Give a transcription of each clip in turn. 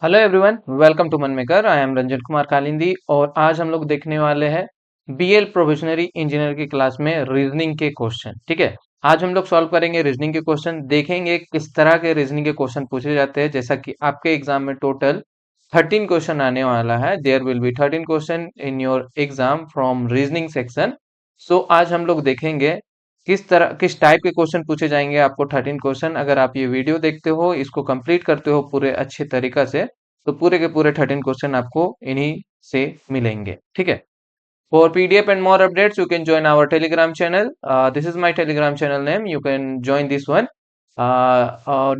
Hello everyone, welcome to Manmaker. I am Ranjan Kumar Kalindi और आज हम लोग देखने वाले हैं बीएल प्रोफेशनरी इंजीनियर की क्लास में रीजनिंग के क्वेश्चन। ठीक है, आज हम लोग सॉल्व करेंगे रीजनिंग के क्वेश्चन, देखेंगे किस तरह के रीजनिंग के क्वेश्चन पूछे जाते हैं। जैसा कि आपके एग्जाम में टोटल 13 क्वेश्चन आने वाला है। There will be 13 question in your exam from reasoning section. So आज हम लोग देखेंगे किस टाइप के क्वेश्चन पूछे जाएंगे। आपको 13 क्वेश्चन, अगर आप ये वीडियो देखते हो, इसको कंप्लीट करते हो पूरे अच्छे तरीका से, तो पूरे के पूरे 13 क्वेश्चन आपको इन्हीं से मिलेंगे। ठीक है, for PDF and more updates you can join our Telegram channel. This is my Telegram channel name, you can join this one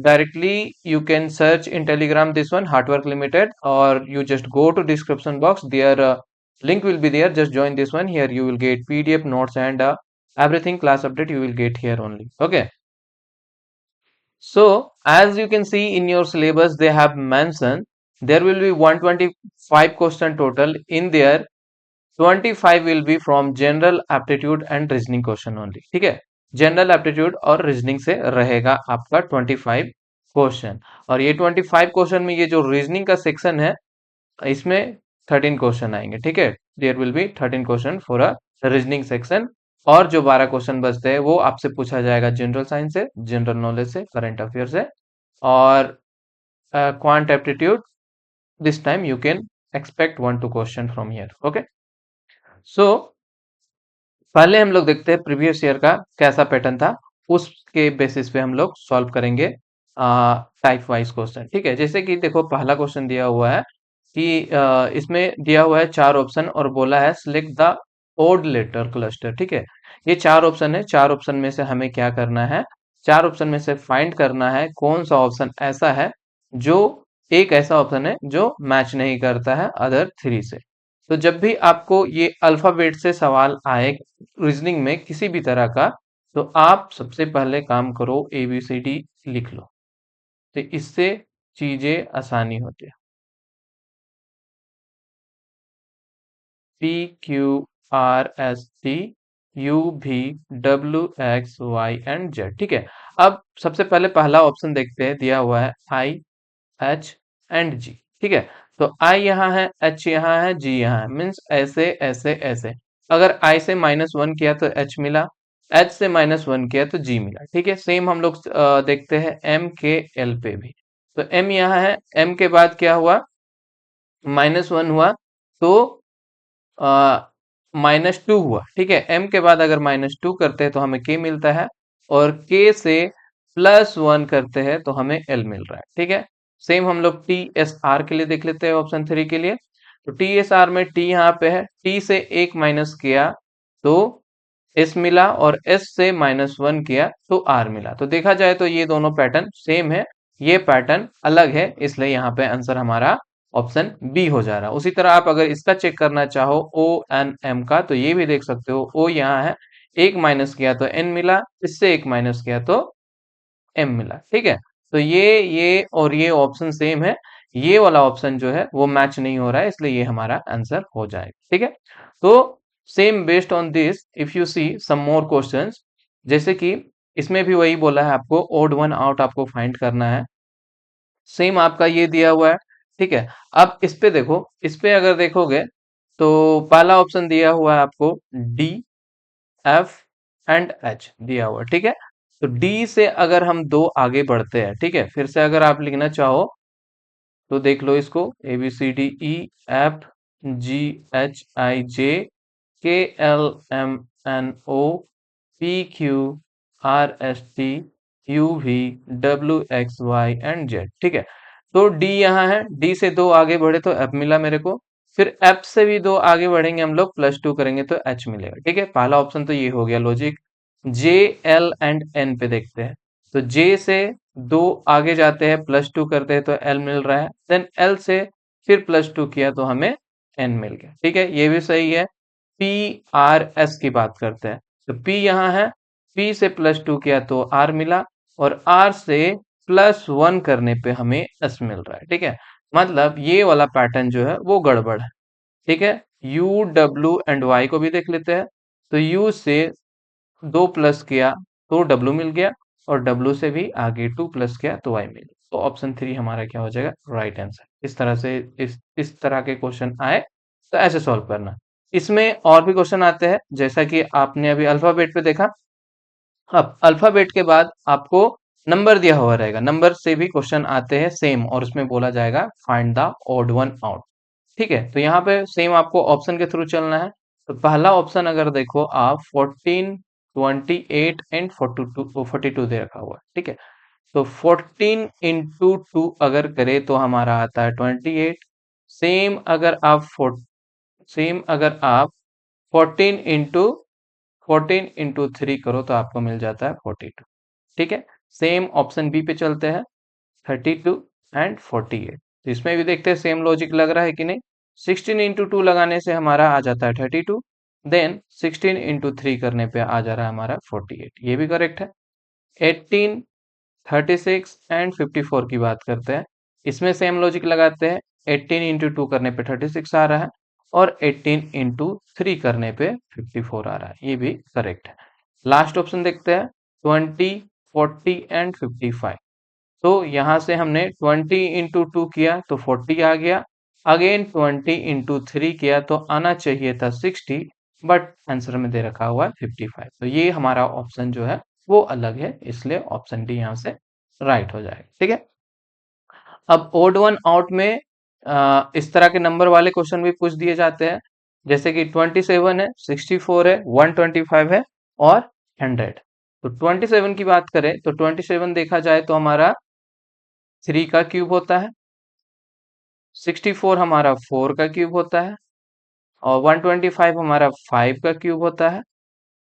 directly. You can search in telegram this one, hardwork limited, or you just go to description box, there link will be there. Just join this one. Here you will get pdf notes and everything class update you will get here only. Okay, so as you can see in your syllabus, they have mentioned there will be 125 question total. In there 25 will be from general aptitude and reasoning question only. ठीक है, general aptitude और reasoning से रहेगा आपका 25 question. और ये 25 question में ये जो रीजनिंग का सेक्शन है, इसमें 13 क्वेश्चन आएंगे। ठीक है, there will be 13 question for a reasoning section. और जो 12 क्वेश्चन बचते हैं वो आपसे पूछा जाएगा जनरल साइंस से, जनरल नॉलेज से, करंट अफेयर से और quant aptitude. This time you can expect 1-2 question from here. Okay, so पहले हम लोग देखते हैं प्रीवियस ईयर का कैसा पैटर्न था, उसके बेसिस पे हम लोग सॉल्व करेंगे टाइप वाइज क्वेश्चन। ठीक है, जैसे कि देखो पहला क्वेश्चन दिया हुआ है कि इसमें दिया हुआ है 4 ऑप्शन और बोला है select the odd letter cluster. ठीक है, ये 4 ऑप्शन है, 4 ऑप्शन में से हमें क्या करना है, 4 ऑप्शन में से फाइंड करना है कौन सा ऑप्शन ऐसा है जो एक ऐसा ऑप्शन है जो मैच नहीं करता है अदर 3 से। तो जब भी आपको ये अल्फाबेट से सवाल आए रीजनिंग में किसी भी तरह का, तो आप सबसे पहले काम करो ABCD लिख लो, तो इससे चीजें आसानी होती है। PQRST UVWXY and Z। ठीक है, अब सबसे पहले पहला ऑप्शन देखते हैं, दिया हुआ है IH and G। ठीक है, तो I यहाँ है, H यहाँ है, G यहाँ है, मीन्स ऐसे ऐसे ऐसे। अगर I से -1 किया तो H मिला, H से -1 किया तो G मिला। ठीक है, सेम हम लोग देखते हैं M के L पे भी। तो M यहाँ है, M के बाद क्या हुआ, -1 हुआ तो -2 हुआ। ठीक है, M के बाद अगर -2 करते हैं तो हमें K मिलता है, और K से +1 करते हैं तो हमें L मिल रहा है। ठीक है, सेम हम लोग TSR के लिए देख लेते हैं, ऑप्शन 3 के लिए। तो TSR में T यहाँ पे है, T से 1 माइनस किया तो S मिला, और S से -1 किया तो R मिला। तो देखा जाए तो ये दोनों पैटर्न सेम है, ये पैटर्न अलग है, इसलिए यहाँ पे आंसर हमारा ऑप्शन बी हो जा रहा है। उसी तरह आप अगर इसका चेक करना चाहो ONM का, तो ये भी देख सकते हो। O यहाँ है, 1 माइनस किया तो N मिला, इससे 1 माइनस किया तो M मिला। ठीक है, तो ये और ये ऑप्शन सेम है, ये वाला ऑप्शन जो है वो मैच नहीं हो रहा है, इसलिए ये हमारा आंसर हो जाएगा। ठीक है, तो same based on this if you see some more questions, जैसे कि इसमें भी वही बोला है, आपको ओड वन आउट आपको फाइंड करना है। सेम आपका ये दिया हुआ है। ठीक है, अब इस पे देखो, इस पे अगर देखोगे तो पहला ऑप्शन दिया हुआ है आपको D, F and H दिया हुआ है। ठीक है, तो डी से अगर हम 2 आगे बढ़ते हैं, ठीक है, फिर से अगर आप लिखना चाहो तो देख लो इसको, ABCDEFGHIJKLMNOPQRSTUVWXY and Z। ठीक है, तो डी यहाँ है, डी से 2 आगे बढ़े तो एफ मिला मेरे को, फिर एफ से भी 2 आगे बढ़ेंगे हम लोग, +2 करेंगे तो एच मिलेगा। ठीक है, पहला ऑप्शन तो ये हो गया लॉजिक। JL and N पे देखते हैं, तो J से 2 आगे जाते हैं, +2 करते हैं तो L मिल रहा है, देन L से फिर +2 किया तो हमें N मिल गया। ठीक है, ये भी सही है। PRS की बात करते हैं, तो P यहाँ है, P से +2 किया तो R मिला, और R से +1 करने पे हमें S मिल रहा है। ठीक है, मतलब ये वाला पैटर्न जो है वो गड़बड़ है। ठीक है, U W and Y को भी देख लेते हैं, तो U से 2 प्लस किया तो W मिल गया, और W से भी आगे 2 प्लस किया तो Y मिल गया। तो ऑप्शन 3 हमारा क्या हो जाएगा, राइट आंसर। इस तरह से इस तरह के क्वेश्चन आए तो ऐसे सॉल्व करना। इसमें और भी क्वेश्चन आते हैं, जैसा कि आपने अभी अल्फाबेट पे देखा। अब अल्फाबेट के बाद आपको नंबर दिया हुआ रहेगा, नंबर से भी क्वेश्चन आते हैं सेम, और उसमें बोला जाएगा find the odd one out. ठीक है, तो यहाँ पे सेम आपको ऑप्शन के थ्रू चलना है। तो पहला ऑप्शन अगर देखो आप 14, 28 एंड 42 दे रखा हुआ है। ठीक है, तो 14 इंटू 2 अगर करे तो हमारा आता है 28। सेम अगर आप सेम अगर आप 14 इंटू 3 करो तो आपको मिल जाता है 42। ठीक है, सेम ऑप्शन बी पे चलते हैं, 32 एंड 48। तो इसमें भी देखते हैं सेम लॉजिक लग रहा है कि नहीं। 16 इंटू 2 लगाने से हमारा आ जाता है 32, देन 16 इंटू 3 करने पे आ जा रहा है हमारा 48, ये भी करेक्ट है। 18, 36 एंड 54 की बात करते हैं, इसमें सेम लॉजिक लगाते हैं। 18 इंटू 2 करने पे 36 आ रहा है, और 18 इंटू 3 करने पे 54 आ रहा है, ये भी करेक्ट है। लास्ट ऑप्शन देखते हैं, 20, 40 एंड 55। तो यहाँ से हमने 20 इंटू 2 किया तो 40 आ गया, अगेन 20 इंटू 3 किया तो आना चाहिए था 60, बट आंसर में दे रखा हुआ है 55। तो ये हमारा ऑप्शन जो है वो अलग है, इसलिए ऑप्शन डी यहाँ से राइट हो जाएगा। ठीक है, अब ओड वन आउट में इस तरह के नंबर वाले क्वेश्चन भी पूछ दिए जाते हैं, जैसे कि 27 है, 64 है, 125 है और 100। तो 27 की बात करें तो 27 देखा जाए तो हमारा 3 का क्यूब होता है, 64 हमारा 4 का क्यूब होता है, और 125 हमारा 5 का क्यूब होता है,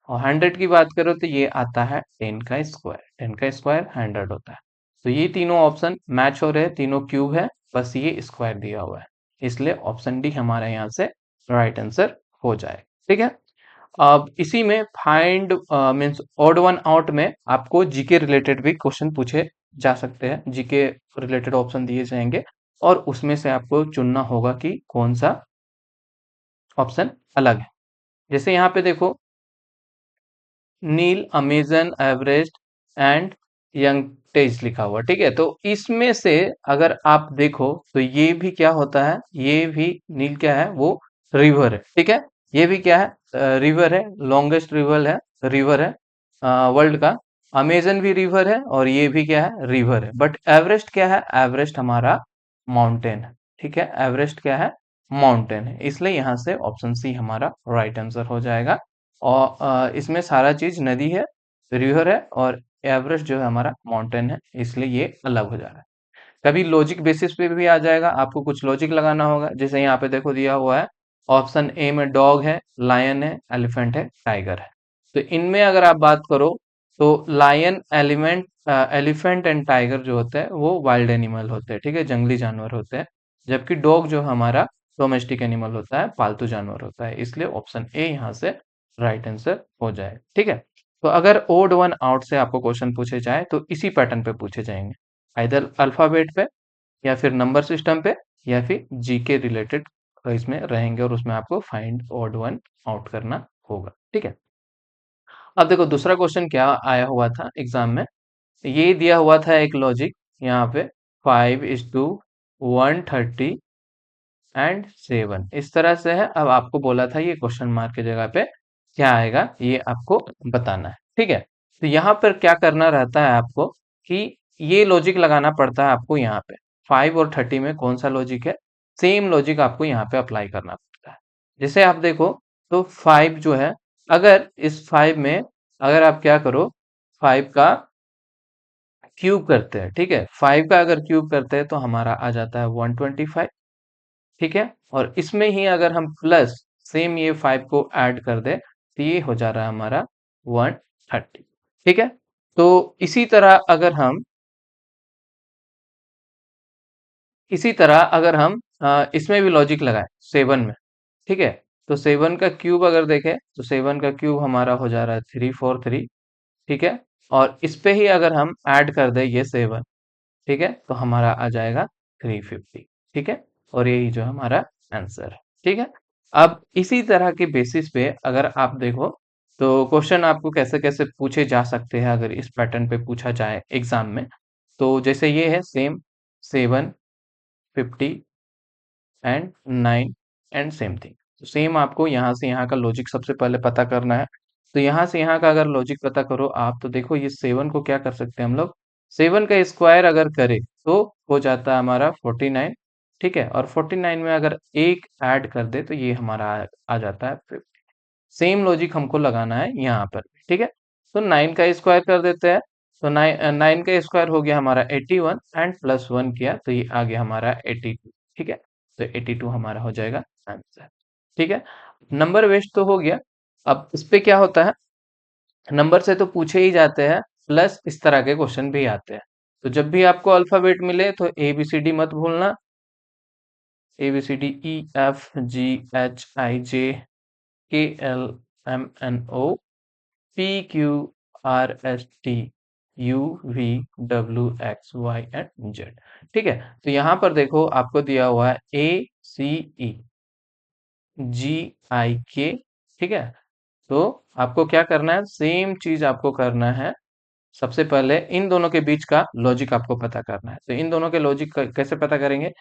और 100 की बात करो तो ये आता है 10 का स्क्वायर। 10 का स्क्वायर 100 होता है। तो ये तीनों ऑप्शन मैच हो रहे हैं, तीनों क्यूब है, बस ये स्क्वायर दिया हुआ है, इसलिए ऑप्शन डी हमारा यहाँ से राइट आंसर हो जाए। ठीक है, अब इसी में find means odd one out में आपको जीके रिलेटेड भी क्वेश्चन पूछे जा सकते हैं, जीके रिलेटेड ऑप्शन दिए जाएंगे, और उसमें से आपको चुनना होगा कि कौन सा ऑप्शन अलग है। जैसे यहाँ पे देखो, नील, अमेजन, एवरेस्ट एंड यंगटेज लिखा हुआ। ठीक है, तो इसमें से अगर आप देखो तो ये भी क्या होता है, ये भी नील क्या है, वो रिवर है। ठीक है, ये भी क्या है, रिवर है, लॉन्गेस्ट रिवर है वर्ल्ड का। अमेजन भी रिवर है, और ये भी क्या है, रिवर है। बट एवरेस्ट क्या है, एवरेस्ट हमारा माउंटेन है। ठीक है, एवरेस्ट क्या है, माउंटेन है, इसलिए यहाँ से ऑप्शन सी हमारा राइट आंसर हो जाएगा। और इसमें सारा चीज नदी है, रिवर है, और एवरेस्ट जो है हमारा माउंटेन है, इसलिए ये अलग हो जा रहा है। कभी लॉजिक बेसिस पे भी आ जाएगा, आपको कुछ लॉजिक लगाना होगा। जैसे यहाँ पे देखो दिया हुआ है, ऑप्शन ए में डॉग है, लायन है, एलिफेंट है, टाइगर है। तो इनमें अगर आप बात करो तो लायन, एलिफेंट एंड टाइगर जो होते हैं वो वाइल्ड एनिमल होते हैं। ठीक है, जंगली जानवर होते हैं, जबकि डॉग जो हमारा डोमेस्टिक एनिमल होता है, पालतू जानवर होता है, इसलिए ऑप्शन ए यहाँ से राइट आंसर हो जाए। ठीक है, तो अगर ओड वन आउट से आपको क्वेश्चन पूछे जाए तो इसी पैटर्न पे पूछे जाएंगे, आइदर अल्फाबेट पे, या फिर नंबर सिस्टम पे, या फिर जीके रिलेटेड इसमें रहेंगे, और उसमें आपको फाइंड ऑड वन आउट करना होगा। ठीक है, अब देखो दूसरा क्वेश्चन क्या आया हुआ था एग्जाम में, ये दिया हुआ था एक लॉजिक यहाँ पे, 5:130 एंड 7, इस तरह से है। अब आपको बोला था ये क्वेश्चन मार्क की जगह पे क्या आएगा, ये आपको बताना है। ठीक है, तो यहाँ पर क्या करना रहता है आपको कि ये लॉजिक लगाना पड़ता है आपको। यहाँ पे 5 और 30 में कौन सा लॉजिक है, सेम लॉजिक आपको यहाँ पे अप्लाई करना पड़ता है। जैसे आप देखो तो 5 जो है, अगर इस 5 में अगर आप क्या करो, 5 का क्यूब करते हैं। ठीक है, 5 का अगर क्यूब करते हैं तो हमारा आ जाता है 125। ठीक है, और इसमें ही अगर हम प्लस सेम ये 5 को ऐड कर दे तो ये हो जा रहा है हमारा 130। ठीक है, तो इसी तरह अगर हम इसमें भी लॉजिक लगाए 7 में। ठीक है, तो 7 का क्यूब अगर देखें तो 7 का क्यूब हमारा हो जा रहा है 343। ठीक है, और इस पे ही अगर हम ऐड कर दे ये 7, ठीक है, तो हमारा आ जाएगा 350। ठीक है, और यही जो हमारा आंसर है। ठीक है, अब इसी तरह के बेसिस पे अगर आप देखो तो क्वेश्चन आपको कैसे कैसे पूछे जा सकते हैं, अगर इस पैटर्न पे पूछा जाए एग्जाम में। तो जैसे ये है same 7, 50 and 9 and same thing. तो सेम आपको यहाँ से यहाँ का लॉजिक सबसे पहले पता करना है। तो यहाँ से यहाँ का अगर लॉजिक पता करो आप, तो देखो ये 7 को क्या कर सकते हैं हम लोग, 7 का स्क्वायर अगर करें तो हो जाता है हमारा 49। ठीक है, और 49 में अगर एक ऐड कर दे तो ये हमारा आ जाता है 50। सेम लॉजिक हमको लगाना है यहाँ पर भी, ठीक है। तो 9 का स्क्वायर कर देते हैं, तो 9 का स्क्वायर हो गया हमारा 81 एंड प्लस 1 किया तो ये आ गया हमारा 82। ठीक है, तो 82 हमारा हो जाएगा आंसर। ठीक है, नंबर वेस्ट तो हो गया। अब इस पे क्या होता है, नंबर से तो पूछे ही जाते हैं, प्लस इस तरह के क्वेश्चन भी आते हैं। तो जब भी आपको अल्फाबेट मिले तो ए बी सी डी मत भूलना, A B C D E F G H I J K L M N O P Q R S T U V W X Y and Z. ठीक है, तो यहाँ पर देखो आपको दिया हुआ है ए सी ई जी आई के। ठीक है, तो आपको क्या करना है, सेम चीज आपको करना है। सबसे पहले इन दोनों के बीच का लॉजिक आपको पता करना है। तो इन दोनों के लॉजिक कैसे पता करेंगे,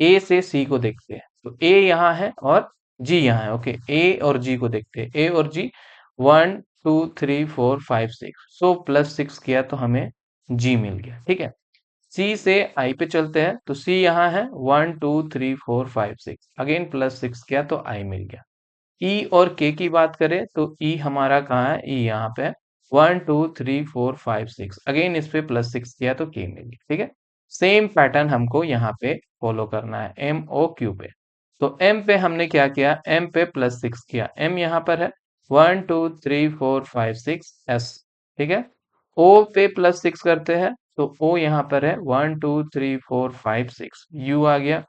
ए से सी को देखते हैं, तो ए यहाँ है और जी यहाँ है। ओके, ए और जी को देखते हैं, ए और जी 1 2 3 4 5 6, सो प्लस 6 किया तो हमें जी मिल गया। ठीक है, सी से आई पे चलते हैं, तो सी यहाँ है 1 2 3 4 5 6, अगेन प्लस 6 किया तो आई मिल गया। ई और के की बात करें तो ई हमारा कहाँ है, ई यहाँ पे है 1 2 3 4 5 6, अगेन इस पे प्लस 6 किया तो के मिल गया। ठीक है, सेम पैटर्न हमको यहाँ पे फॉलो करना है एम ओ क्यू पे। तो एम पे हमने क्या किया, एम पे प्लस 6 किया, एम यहाँ पर है 1 2 3 4 5 6 एस। ठीक है, ओ पे प्लस 6 करते हैं, तो ओ यहाँ पर है 1 2 3 4 5 6, यू आ गया।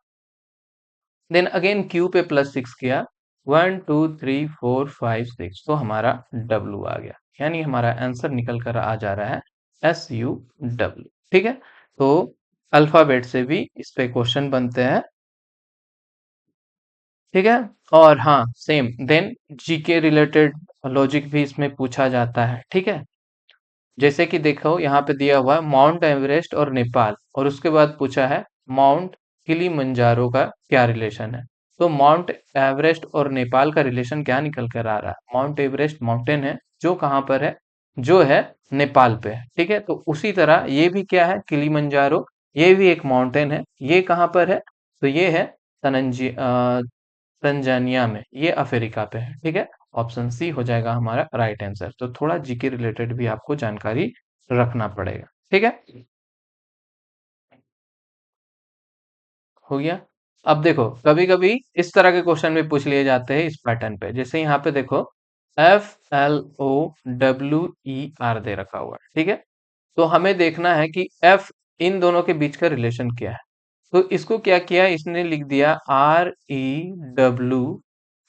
देन अगेन क्यू पे प्लस 6 किया, 1 2 3 4 5 6, तो हमारा डब्लू आ गया, यानी हमारा आंसर निकल कर आ जा रहा है एस यू डब्लू। ठीक है, तो अल्फाबेट से भी इस पे क्वेश्चन बनते हैं। ठीक है, और हाँ same then GK related logic भी इसमें पूछा जाता है। ठीक है, जैसे कि देखो यहाँ पे दिया हुआ है माउंट एवरेस्ट और नेपाल, और उसके बाद पूछा है माउंट किलिमंजारो का क्या रिलेशन है। तो माउंट एवरेस्ट और नेपाल का रिलेशन क्या निकल कर आ रहा है, माउंट एवरेस्ट माउंटेन है जो कहाँ पर है, जो है नेपाल पे है। ठीक है, तो उसी तरह ये भी क्या है, किलिमंजारो, ये भी एक माउंटेन है, ये कहाँ पर है, तो ये है तंजानिया में, ये अफ्रीका पे है। ठीक है, ऑप्शन सी हो जाएगा हमारा राइट आंसर। तो थोड़ा जीके रिलेटेड भी आपको जानकारी रखना पड़ेगा। ठीक है, हो गया। अब देखो कभी कभी इस तरह के क्वेश्चन भी पूछ लिए जाते हैं इस पैटर्न पे, जैसे यहाँ पे देखो F L O W E R दे रखा हुआ है। ठीक है, तो हमें देखना है कि एफ, इन दोनों के बीच का रिलेशन क्या है। तो इसको क्या किया, इसने लिख दिया R E W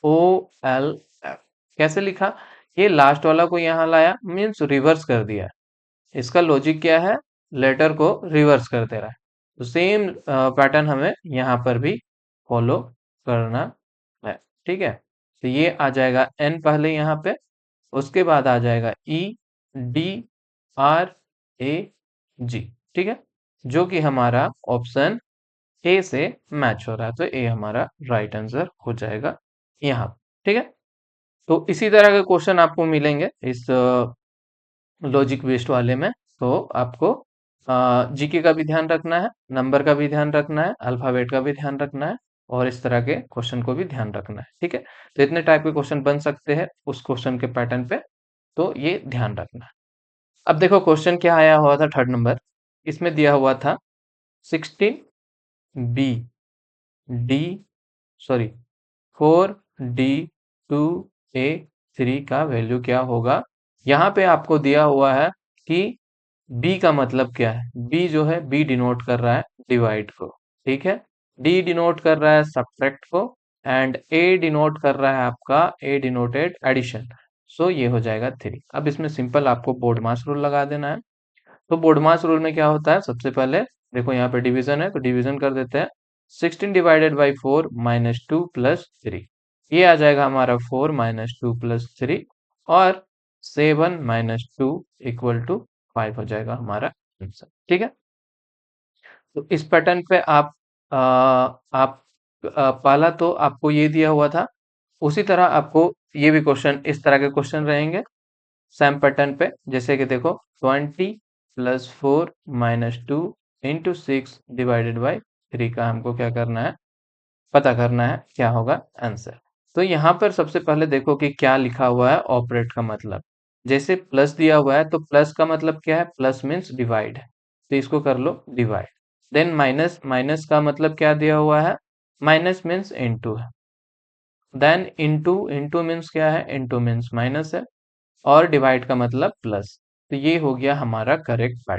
O L F. कैसे लिखा, ये लास्ट वाला को यहाँ लाया, मीन्स रिवर्स कर दिया। इसका लॉजिक क्या है, लेटर को रिवर्स कर दे रहा है। तो सेम पैटर्न हमें यहाँ पर भी फॉलो करना है। ठीक है, तो ये आ जाएगा एन पहले यहाँ पे, उसके बाद आ जाएगा ई डी आर ए जी। ठीक है, जो कि हमारा ऑप्शन ए से मैच हो रहा है, तो ए हमारा राइट आंसर हो जाएगा यहाँ। ठीक है, तो इसी तरह के क्वेश्चन आपको मिलेंगे इस लॉजिक बेस्ड वाले में। तो आपको जीके का भी ध्यान रखना है, नंबर का भी ध्यान रखना है, अल्फाबेट का भी ध्यान रखना है, और इस तरह के क्वेश्चन को भी ध्यान रखना है। ठीक है, तो इतने टाइप के क्वेश्चन बन सकते हैं उस क्वेश्चन के पैटर्न पे, तो ये ध्यान रखना है। अब देखो क्वेश्चन क्या आया हुआ था, थर्ड नंबर, इसमें दिया हुआ था 16 बी डी सॉरी 4D2A3 का वैल्यू क्या होगा। यहाँ पे आपको दिया हुआ है कि बी का मतलब क्या है, बी जो है बी डिनोट कर रहा है डिवाइड को। ठीक है, डी डिनोट कर रहा है सब्ट्रैक्ट को, एंड ए डिनोट कर रहा है आपका, ए डिनोटेड एडिशन। सो ये हो जाएगा 3। अब इसमें सिंपल आपको बोर्ड मास रूल लगा देना है। तो बोडमास रूल में क्या होता है, सबसे पहले देखो यहाँ पे डिवीजन है, तो डिवीजन कर देते हैं। 16 डिवाइडेड बाई 4 माइनस 2 प्लस 3, ये आ जाएगा हमारा 4 माइनस 2 प्लस 3, और 7 माइनस 2 इक्वल टू 5 हो जाएगा हमारा आंसर। ठीक है, तो इस पैटर्न पे आप पहला तो आपको ये दिया हुआ था, उसी तरह आपको ये भी क्वेश्चन, इस तरह के क्वेश्चन रहेंगे सेम पैटर्न पे। जैसे कि देखो 20 + 4 - 2 × 6 डिवाइडेड बाई 3 का हमको क्या करना है, पता करना है क्या होगा आंसर। तो यहाँ पर सबसे पहले देखो कि क्या लिखा हुआ है ऑपरेट का मतलब। जैसे प्लस दिया हुआ है तो प्लस का मतलब क्या है, प्लस मीन्स डिवाइड है, तो इसको कर लो डिवाइड। देन माइनस, माइनस का मतलब क्या दिया हुआ है, माइनस मीन्स इनटू है। देन इनटू, इनटू मीन्स क्या है, इनटू मीन्स माइनस है, और डिवाइड का मतलब प्लस। तो ये हो गया हमारा करेक्ट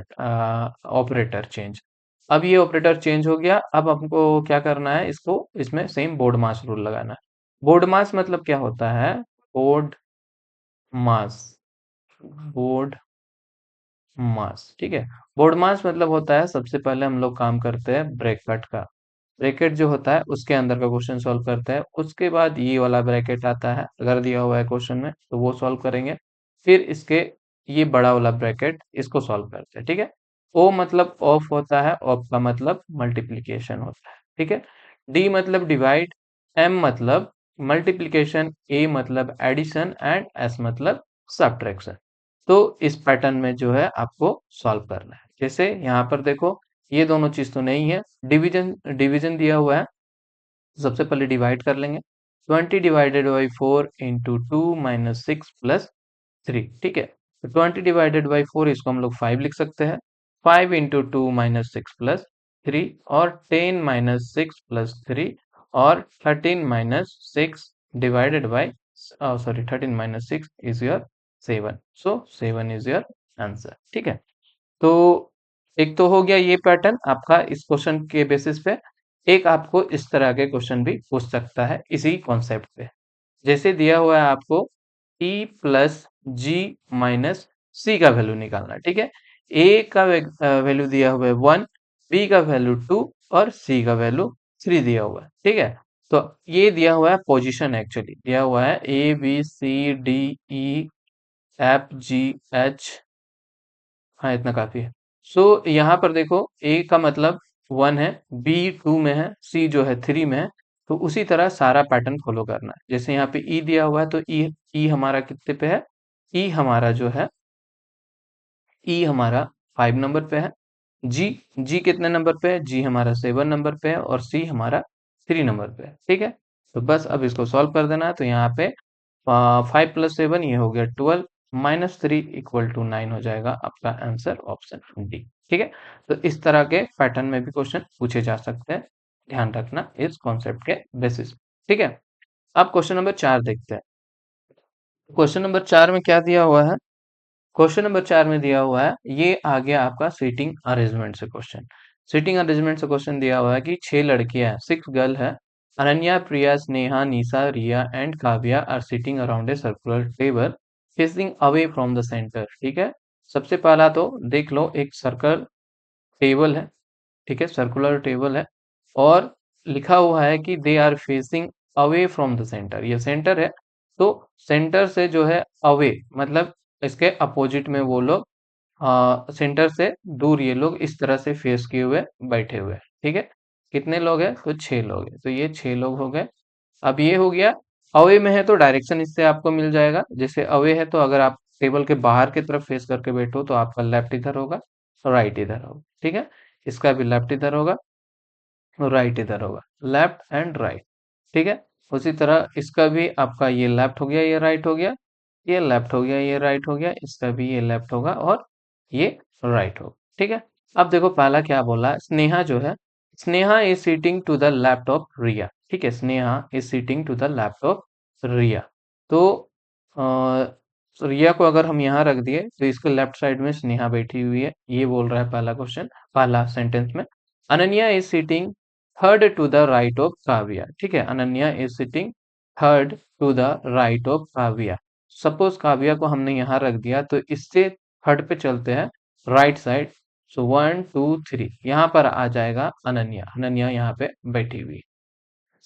ऑपरेटर चेंज। अब ये ऑपरेटर चेंज हो गया, अब हमको क्या करना है, इसको इसमें सेम बोर्ड मास रूल लगाना है। बोर्ड मास मतलब क्या होता है, बोर्ड मास, बोर्ड मास, ठीक है। बोर्ड मास मतलब होता है, सबसे पहले हम लोग काम करते हैं ब्रैकेट का। ब्रैकेट जो होता है उसके अंदर का क्वेश्चन सॉल्व करते हैं, उसके बाद ये वाला ब्रैकेट आता है, अगर दिया हुआ है क्वेश्चन में तो वो सॉल्व करेंगे। फिर इसके ये बड़ा वाला ब्रैकेट, इसको सॉल्व करते हैं, ठीक है। ओ मतलब ऑफ होता है, ऑफ का मतलब मल्टीप्लीकेशन होता है, ठीक है। डी मतलब डिवाइड, एम मतलब मल्टीप्लीकेशन, ए मतलब एडिशन, एंड एस मतलब सब्ट्रैक्शन। तो इस पैटर्न में जो है आपको सॉल्व करना है। जैसे यहाँ पर देखो, ये दोनों चीज तो नहीं है, डिवीजन, डिवीजन दिया हुआ है, सबसे पहले डिवाइड कर लेंगे। 20 / 4 × 2 - 6 + 3, ठीक है। तो 20 / 4, इसको हम लोग 5 लिख सकते हैं। 5 × 2 - 6 + 3, और 10 - 6 + 3, और 13 - 6 divided by, sorry 13 - 6 is your 7, so 7 is your answer, ठीक है। तो एक तो हो गया ये पैटर्न आपका इस क्वेश्चन के बेसिस पे। एक आपको इस तरह के क्वेश्चन भी पूछ सकता है इसी कॉन्सेप्ट पे। जैसे दिया हुआ है आपको e प्लस जी माइनस सी का वैल्यू निकालना, ठीक है। ए का वैल्यू दिया हुआ है 1, बी का वैल्यू 2, और सी का वैल्यू 3 दिया हुआ है, ठीक है। तो ये दिया हुआ है पोजीशन, एक्चुअली दिया हुआ है A B C D E F G H, हाँ इतना काफी है। सो यहाँ पर देखो, ए का मतलब 1 है, बी 2 में है, सी जो है 3 में है। तो उसी तरह सारा पैटर्न फॉलो करना है। जैसे यहाँ पे ई दिया हुआ है तो ई हमारा कितने पे है, ई हमारा जो है, ई हमारा 5 नंबर पे है। जी, जी कितने नंबर पे है, जी हमारा 7 नंबर पे है, और सी हमारा 3 नंबर पे है, ठीक है। तो बस अब इसको सॉल्व कर देना है। तो यहाँ पे 5 + 7 ये हो गया 12, -3 = 9 हो जाएगा आपका आंसर, ऑप्शन डी, ठीक है। तो इस तरह के पैटर्न में भी क्वेश्चन पूछे जा सकते हैं, ध्यान रखना इस कॉन्सेप्ट के बेसिस, ठीक है। अब क्वेश्चन नंबर 4 देखते हैं। क्वेश्चन नंबर 4 में क्या दिया हुआ है, क्वेश्चन नंबर 4 में दिया हुआ है, ये आ गया आपका सीटिंग अरेंजमेंट से क्वेश्चन। सीटिंग अरेंजमेंट से क्वेश्चन दिया हुआ है कि 6 लड़कियां, 6 गर्ल है, Ananya, Priya, Sneha, Nisha, Riya and Kavya are sitting around a circular table facing away from the centre, ठीक है। सबसे पहला तो देख लो, एक सर्कल टेबल है, ठीक है, सर्कुलर टेबल है, और लिखा हुआ है कि they are facing away from the centre, ये सेंटर है। तो सेंटर से जो है अवे मतलब इसके अपोजिट में वो लोग, सेंटर से दूर ये लोग इस तरह से फेस किए हुए बैठे हुए हैं, ठीक है। कितने लोग हैं, तो 6 लोग हैं, तो ये 6 लोग हो गए। अब ये हो गया, अवे में है तो डायरेक्शन इससे आपको मिल जाएगा। जैसे अवे है तो अगर आप टेबल के बाहर की तरफ फेस करके बैठो तो आपका लेफ्ट इधर होगा, राइट इधर होगा, ठीक है। इसका भी लेफ्ट इधर होगा, राइट इधर होगा, लेफ्ट एंड राइट, ठीक है। उसी तरह इसका भी आपका ये लेफ्ट हो गया, ये राइट हो गया, ये लेफ्ट हो गया, ये राइट हो गया, इसका भी ये लेफ्ट होगा, और ये राइट होगा, ठीक है। अब देखो पहला क्या बोला है, स्नेहा जो है, Sneha is sitting to the left of Riya, ठीक है, Sneha is sitting to the left of Riya. तो रिया को अगर हम यहाँ रख दिए तो इसके लेफ्ट साइड में स्नेहा बैठी हुई है, ये बोल रहा है पहला क्वेश्चन, पहला सेंटेंस में। Ananya is seating third to the right of Kavya, ठीक है, Ananya is sitting third to the right of Kavya. Suppose Kavya को हमने यहाँ रख दिया तो इससे थर्ड पे चलते हैं, राइट साइड। सो 1 2 3 यहाँ पर आ जाएगा अनन्या, अनन्या यहाँ पे बैठी हुई।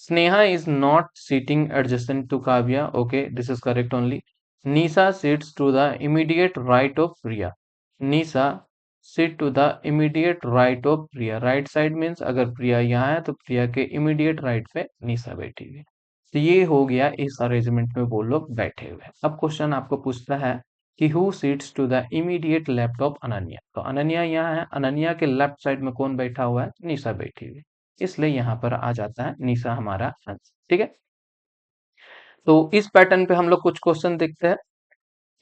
Sneha is not sitting adjacent to Kavya. Okay, this is correct only. Nisa sits to the immediate right of Priya. Nisa sit to the immediate right of Priya. Right side means अगर प्रिया यहाँ है तो प्रिया के इमीडिएट राइट पे निशा बैठी हुई है। तो ये हो गया इस अरेंजमेंट में वो लोग बैठे हुए हैं। अब क्वेश्चन आपको पूछता है कि who seats to the immediate left of Ananya. तो अनन्या यहाँ है, अनन्या के लेफ्ट साइड में कौन बैठा हुआ है? निशा बैठी हुई है, इसलिए यहाँ पर आ जाता है निशा हमारा आंसर। ठीक है, तो इस पैटर्न पे हम लोग कुछ क्वेश्चन देखते हैं।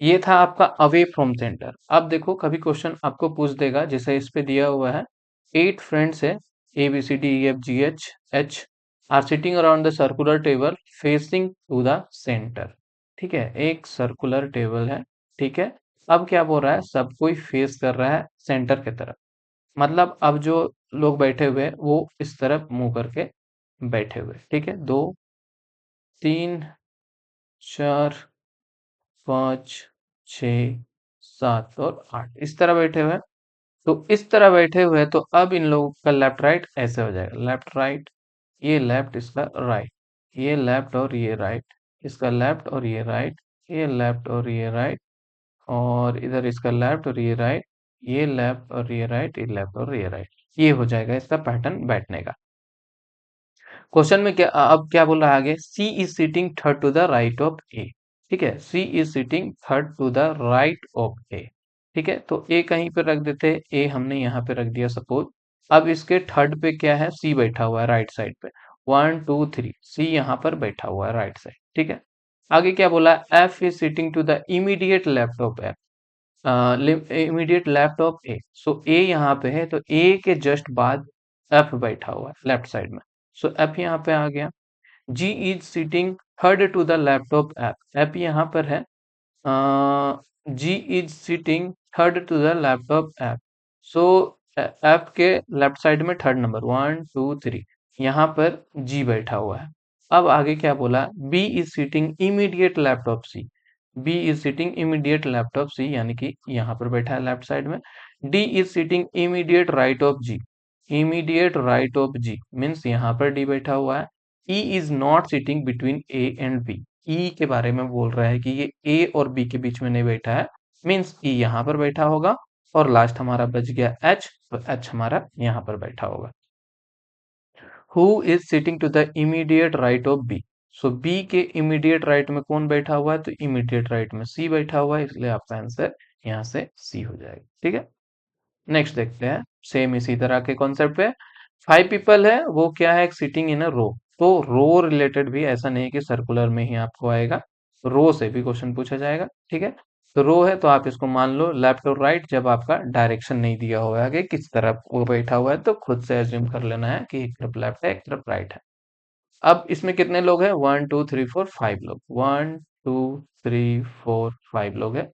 ये था आपका अवे फ्रॉम सेंटर। अब देखो कभी क्वेश्चन आपको पूछ देगा, जैसे इस पे दिया हुआ है 8 फ्रेंड्स है, A B C D E F G H H are sitting around the circular table facing to the centre. ठीक है, एक सर्कुलर टेबल है। ठीक है, अब क्या बोल रहा है? सब कोई फेस कर रहा है सेंटर की तरफ। मतलब अब जो लोग बैठे हुए हैं वो इस तरफ मुंह करके बैठे हुए। ठीक है, 2 3 4 5 6 7 और 8 इस तरह बैठे हुए हैं। तो इस तरह बैठे हुए हैं, तो अब इन लोगों का लेफ्ट राइट ऐसे हो जाएगा, लेफ्ट राइट, ये लेफ्ट इसका राइट, ये लेफ्ट और ये राइट, इसका लेफ्ट और ये राइट, ये लेफ्ट और ये राइट, और इधर इसका लेफ्ट और ये राइट, ये लेफ्ट और ये राइट, ये लेफ्ट और ये राइट। ये हो जाएगा इसका पैटर्न बैठने का। क्वेश्चन में क्या अब क्या बोल रहा है आगे? C is sitting third to the right of A. ठीक है, C is sitting third to the right of A. ठीक है, तो ए कहीं पे रख देते हैं, ए हमने यहाँ पे रख दिया सपोज। अब इसके थर्ड पे क्या है? सी बैठा हुआ है राइट साइड पे। 1 2 3 सी यहाँ पर बैठा हुआ है राइट साइड। ठीक है, आगे क्या बोला? F is sitting to the immediate left of F, immediate left of A. So A यहाँ पे है, तो ए के जस्ट बाद एफ बैठा हुआ है लेफ्ट साइड में। सो एफ यहाँ पे आ गया। G is sitting third to the left of F, F यहाँ पर है। G is sitting third to the left of F. So F के लेफ्ट साइड में थर्ड नंबर 1 2 3 यहाँ पर जी बैठा हुआ है। अब आगे क्या बोला? B is sitting immediate left of C, B is sitting immediate left of C यानी कि यहाँ पर बैठा है लेफ्ट साइड में। D is sitting immediate right of G, immediate right of G means यहाँ पर डी बैठा हुआ है। E is not sitting between A and B, E के बारे में बोल रहा है कि ये ए और बी के बीच में नहीं बैठा है, मीन्स ई यहाँ पर बैठा होगा। और लास्ट हमारा बच गया एच, तो एच हमारा यहाँ पर बैठा होगा। Who is sitting to the immediate right of B, so B के इमीडिएट राइट में कौन बैठा हुआ है? तो इमीडिएट राइट में सी बैठा हुआ है, इसलिए आपका आंसर यहाँ से सी हो जाएगा। ठीक है, नेक्स्ट देखते हैं सेम इसी तरह के कॉन्सेप्ट पे। 5 पीपल है, वो क्या है? सिटिंग इन अ रो। तो रो रिलेटेड भी ऐसा नहीं कि सर्कुलर में ही आपको आएगा, रो से भी क्वेश्चन पूछा जाएगा। ठीक है, तो रो है तो आप इसको मान लो लेफ्ट और राइट, जब आपका डायरेक्शन नहीं दिया होगा कि किस तरफ वो बैठा हुआ है, तो खुद से एज्यूम कर लेना है कि एक तरफ लेफ्ट है एक तरफ राइट है। अब इसमें कितने लोग हैं? 1 2 3 4 5 लोग, 1 2 3 4 5 लोग हैं।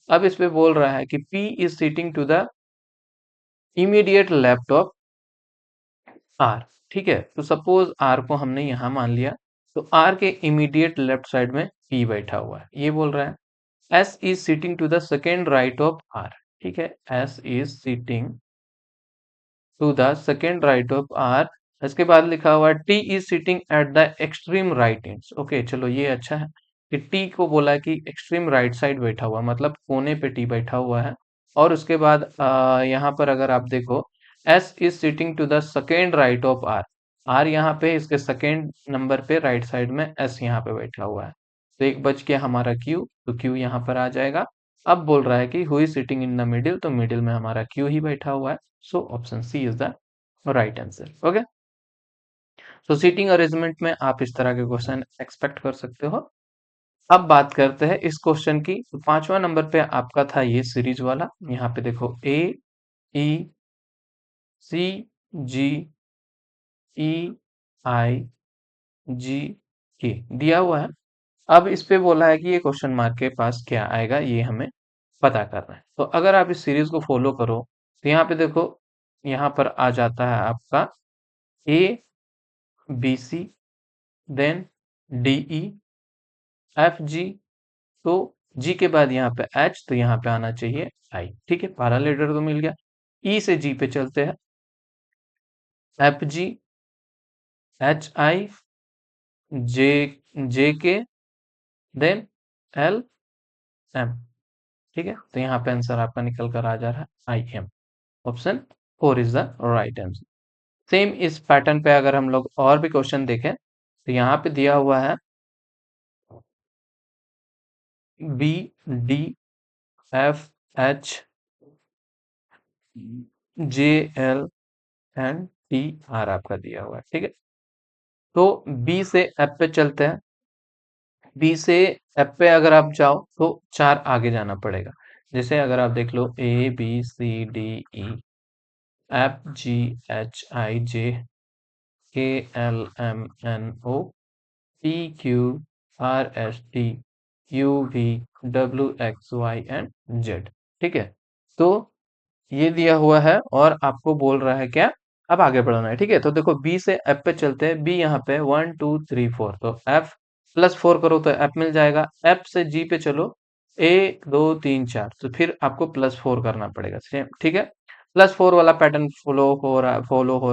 अब इस पे बोल रहा है कि P is sitting to the immediate left of R. ठीक है, तो सपोज आर को हमने यहां मान लिया, तो आर के इमीडिएट लेफ्ट साइड में पी बैठा हुआ है, ये बोल रहा है। S is sitting to the second right of R. ठीक है, S is sitting to the second right of R. इसके बाद लिखा हुआ है T is sitting at the extreme right end. Okay, चलो ये अच्छा है कि टी को बोला है कि एक्सट्रीम राइट साइड बैठा हुआ, मतलब कोने पे टी बैठा हुआ है। और उसके बाद यहाँ पर अगर आप देखो, S is sitting to the second right of R, R यहाँ पे इसके सेकेंड नंबर पे राइट साइड में एस यहाँ पे बैठा हुआ है। तो एक बच गया हमारा क्यू, तो क्यू यहाँ पर आ जाएगा। अब बोल रहा है कि who is sitting in the middle, तो मिडिल में हमारा क्यू ही बैठा हुआ है। So option C is the right answer. Okay, तो सीटिंग अरेंजमेंट में आप इस तरह के क्वेश्चन एक्सपेक्ट कर सकते हो। अब बात करते हैं इस क्वेश्चन की। तो 5वां नंबर पे आपका था ये सीरीज वाला। यहाँ पे देखो ए ई सी जी ई आई जी के दिया हुआ है। अब इस पे बोला है कि ये क्वेश्चन मार्क के पास क्या आएगा, ये हमें पता करना है। तो अगर आप इस सीरीज को फॉलो करो, तो यहाँ पे देखो, यहाँ पर आ जाता है आपका A B C, then D E F G, तो जी के बाद यहाँ पे एच, तो यहाँ पे आना चाहिए आई। ठीक है, पहला लेटर तो मिल गया। ई से जी पे चलते हैं, एफ जी एच आई जे जे के, देन एल एम। ठीक है, तो यहाँ पे आंसर आपका निकल कर आ जा रहा है I am. Option 4 is the right answer. Same इस पैटर्न पे अगर हम लोग और भी क्वेश्चन देखें तो यहाँ पे दिया हुआ है B, D, F, H, J, L and T, R आपका दिया हुआ है। ठीक है, तो बी से एफ पे चलते हैं। बी से एफ पे अगर आप जाओ तो 4 आगे जाना पड़ेगा। जैसे अगर आप देख लो A B C D E, F G H I J, K L M N O, P Q R S T, U V W X Y and Z. ठीक है, तो ये दिया हुआ है और आपको बोल रहा है क्या, अब आगे बढ़ना है। ठीक है, तो देखो बी से एफ पे चलते हैं। बी यहाँ पे 1 2 3 4, तो एफ +4 करो तो एफ मिल जाएगा। एफ से जी पे चलो, 1 2 3 4, तो फिर आपको +4 करना पड़ेगा। सेम, ठीक है, +4 वाला पैटर्न फॉलो हो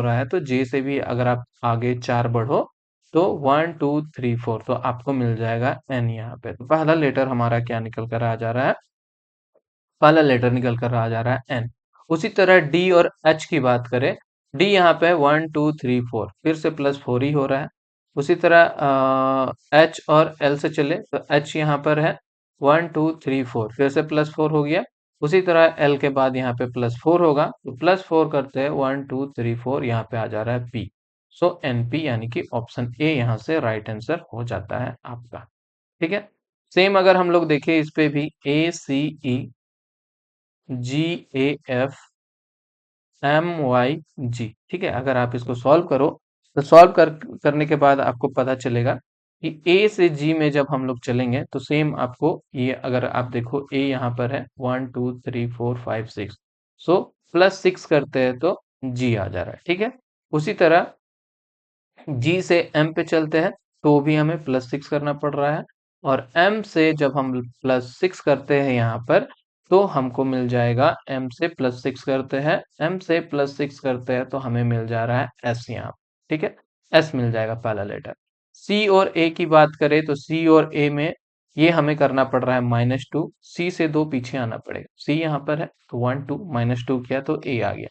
रहा है। तो जे से भी अगर आप आगे 4 बढ़ो तो 1 2 3 4, तो आपको मिल जाएगा एन। यहाँ पे तो पहला लेटर हमारा क्या निकल कर आ जा रहा है, पहला लेटर निकल कर आ जा रहा है एन। उसी तरह डी और एच की बात करें, डी यहाँ पे 1 2 3 4, फिर से +4 ही हो रहा है। उसी तरह एच और एल से चले तो एच यहाँ पर है 1 2 3 4, फिर से +4 हो गया। उसी तरह एल के बाद यहाँ पे +4 होगा, तो +4 करते हैं 1 2 3 4, यहाँ पे आ जा रहा है पी। सो एन पी यानी कि ऑप्शन ए यहाँ से राइट आंसर हो जाता है आपका। ठीक है, सेम अगर हम लोग देखें इस पे भी, ए सी ई, जी, ए, एफ, एम, वाई, जी। ठीक है, अगर आप इसको सॉल्व करो तो करने के बाद आपको पता चलेगा कि ए से जी में जब हम लोग चलेंगे तो सेम आपको ये, अगर आप देखो ए यहाँ पर है 1 2 3 4 5 6, सो +6 करते हैं तो जी आ जा रहा है। ठीक है, उसी तरह जी से एम पे चलते हैं तो भी हमें +6 करना पड़ रहा है। और एम से जब हम +6 करते हैं यहाँ पर, तो हमको मिल जाएगा, एम से +6 करते हैं, एम से +6 करते हैं तो हमें मिल जा रहा है एस यहाँ। ठीक है, एस मिल जाएगा पहला लेटर। सी और ए की बात करें तो सी और ए में ये हमें करना पड़ रहा है -2, सी से 2 पीछे आना पड़ेगा। सी यहाँ पर है तो 1 2 -2 किया तो ए आ गया।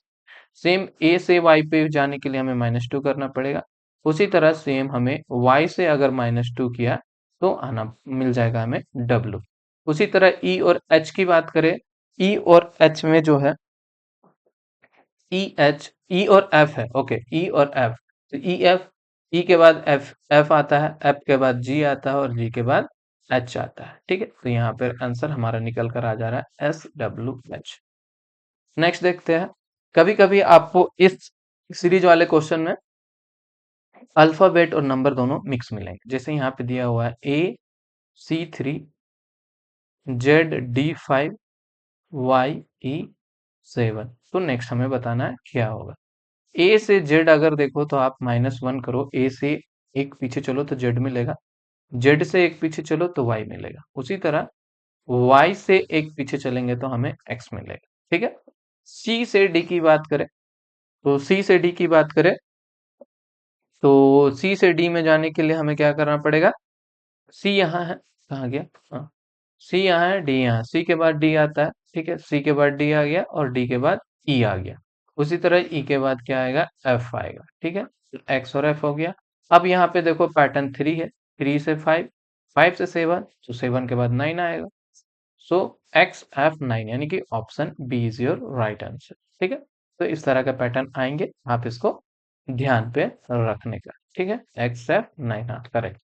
सेम ए से वाई पे जाने के लिए हमें -2 करना पड़ेगा। उसी तरह सेम हमें वाई से अगर -2 किया तो आना मिल जाएगा हमें डब्लू। उसी तरह ई और एच की बात करें, ई और एच में जो है, ई एच, ई और एफ है, ओके, ई और एफ, तो ई एफ, ई के बाद एफ, एफ आता है, एफ के बाद जी आता है और जी के बाद एच आता है। ठीक है, तो यहाँ पर आंसर हमारा निकल कर आ जा रहा है SWH। नेक्स्ट देखते हैं, कभी कभी आपको इस सीरीज वाले क्वेश्चन में अल्फाबेट और नंबर दोनों मिक्स मिलेंगे। जैसे यहाँ पे दिया हुआ है AC3, ZD5, YE7, तो नेक्स्ट हमें बताना है क्या होगा। ए से जेड अगर देखो तो आप -1 करो, ए से एक पीछे चलो तो जेड मिलेगा, जेड से एक पीछे चलो तो वाई मिलेगा। उसी तरह वाई से एक पीछे चलेंगे तो हमें एक्स मिलेगा। ठीक है, सी से डी की बात करें तो सी से डी की बात करें तो सी से डी में जाने के लिए हमें क्या करना पड़ेगा, सी यहाँ है, कहाँ गया, हाँ, सी यहाँ है, डी यहाँ, सी के बाद डी आता है। ठीक है, सी के बाद डी आ गया और डी के बाद ई आ गया। उसी तरह ई के बाद क्या आएगा, एफ आएगा। ठीक है, एक्स और एफ हो गया। अब यहाँ पे देखो पैटर्न 3 है, 3 से 5, 5 से 7, तो 7 के बाद 9 आएगा। सो एक्स एफ 9 यानी कि option B is your right answer. ठीक है, तो इस तरह का पैटर्न आएंगे, आप इसको ध्यान पे रखने का। ठीक है, एक्स एफ 9, हाँ करेक्ट।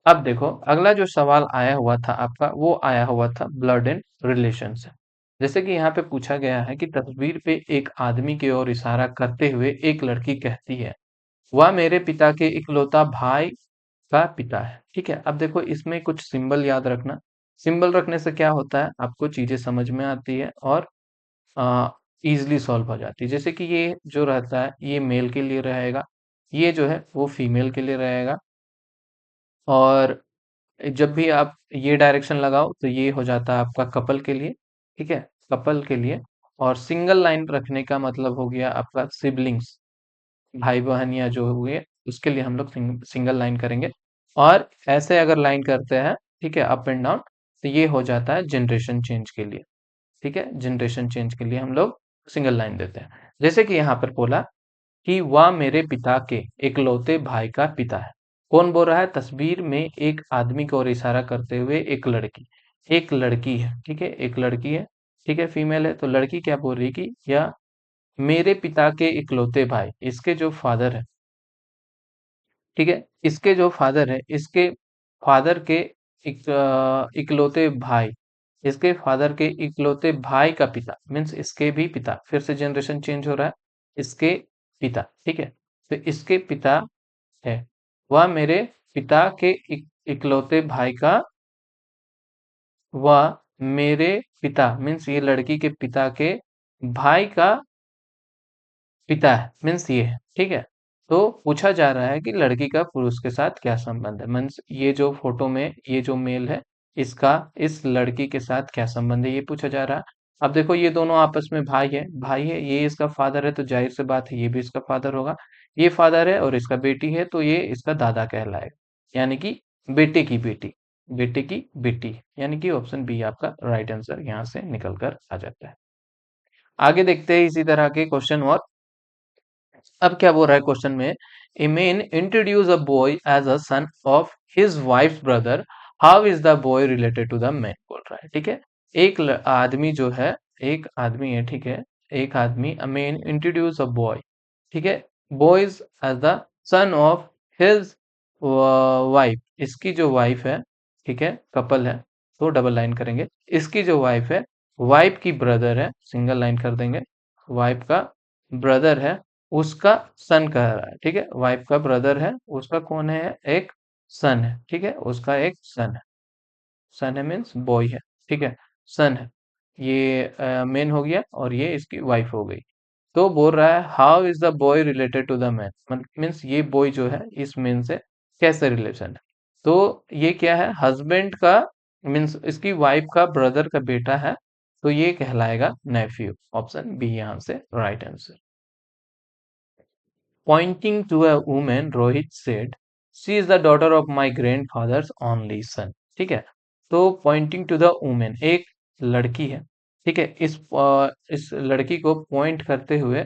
अब देखो अगला जो सवाल आया हुआ था आपका, वो आया हुआ था ब्लड एंड रिलेशन से। जैसे कि यहाँ पे पूछा गया है कि तस्वीर पे एक आदमी की ओर इशारा करते हुए एक लड़की कहती है, वह मेरे पिता के इकलौता भाई का पिता है। ठीक है, अब देखो इसमें कुछ सिंबल याद रखना। सिंबल रखने से क्या होता है, आपको चीजें समझ में आती है और इजिली सॉल्व हो जाती है। जैसे कि ये जो रहता है ये मेल के लिए रहेगा, ये जो है वो फीमेल के लिए रहेगा, और जब भी आप ये डायरेक्शन लगाओ तो ये हो जाता है आपका कपल के लिए। ठीक है, कपल के लिए। और सिंगल लाइन रखने का मतलब हो गया आपका सिबलिंग्स, भाई बहन या जो हुए, उसके लिए हम लोग सिंगल लाइन करेंगे। और ऐसे अगर लाइन करते हैं, ठीक है, अप एंड डाउन, तो ये हो जाता है जनरेशन चेंज के लिए। ठीक है, जनरेशन चेंज के लिए हम लोग सिंगल लाइन देते हैं। जैसे कि यहाँ पर बोला कि वह मेरे पिता के इकलौते भाई का पिता है। कौन बोल रहा है? तस्वीर में एक आदमी की ओर इशारा करते हुए एक लड़की है, ठीक है, एक लड़की है, ठीक है, फीमेल है। तो लड़की क्या बोल रही है कि या मेरे पिता के इकलौते भाई, इसके जो फादर है, ठीक है, इसके जो फादर है, इसके फादर के इकलौते भाई, इसके फादर के इकलौते भाई का पिता मीन्स इसके भी पिता, फिर से जनरेशन चेंज हो रहा है, इसके पिता, ठीक है। तो इसके पिता है, वह मेरे पिता के इकलौते भाई का, वह मेरे पिता मीन्स ये लड़की के पिता के भाई का पिता है, मीन्स ये है, ठीक है। तो पूछा जा रहा है कि लड़की का पुरुष के साथ क्या संबंध है, मीन्स ये जो फोटो में ये जो मेल है, इसका इस लड़की के साथ क्या संबंध है, ये पूछा जा रहा है। अब देखो ये दोनों आपस में भाई है, ये इसका फादर है, तो जाहिर सी बात है ये भी इसका फादर होगा। ये फादर है और इसका बेटी है, तो ये इसका दादा कहलाएगा, यानी कि बेटे की बेटी, बेटे की बेटी, यानी कि ऑप्शन बी आपका राइट आंसर यहाँ से निकल कर आ जाता है। आगे देखते हैं इसी तरह के क्वेश्चन और। अब क्या बोल रहा है क्वेश्चन में, a man introduce a boy as a son of his wife brother, how is the boy related to the man, बोल रहा है, ठीक है। आदमी जो है, एक आदमी है, ठीक है, एक आदमी, a man introduce a boy, ठीक है, boys as the son of his wife, इसकी जो वाइफ है, ठीक है, कपल है, तो डबल लाइन करेंगे, इसकी जो वाइफ है, वाइफ की ब्रदर है, सिंगल लाइन कर देंगे, वाइफ का ब्रदर है, उसका सन कह रहा है, ठीक है, वाइफ का ब्रदर है, उसका कौन है? एक सन है, ठीक है, उसका एक सन है, सन है मीन्स बॉय है, ठीक है, सन है, ये मेन हो गया और ये इसकी वाइफ हो गई। तो बोल रहा है how is the boy related to the man, means ये बॉय जो है इस मैन से कैसे रिलेशन है। तो ये क्या है? हस्बैंड का मीन्स इसकी वाइफ का ब्रदर का बेटा है, तो ये कहलाएगा नेफ्यू, ऑप्शन बी यहाँ से right answer. Pointing to a woman, Rohit said, "She is the daughter of my grandfather's only son." ठीक है, तो पॉइंटिंग टू द वुमेन, एक लड़की है, ठीक है, इस लड़की को पॉइंट करते हुए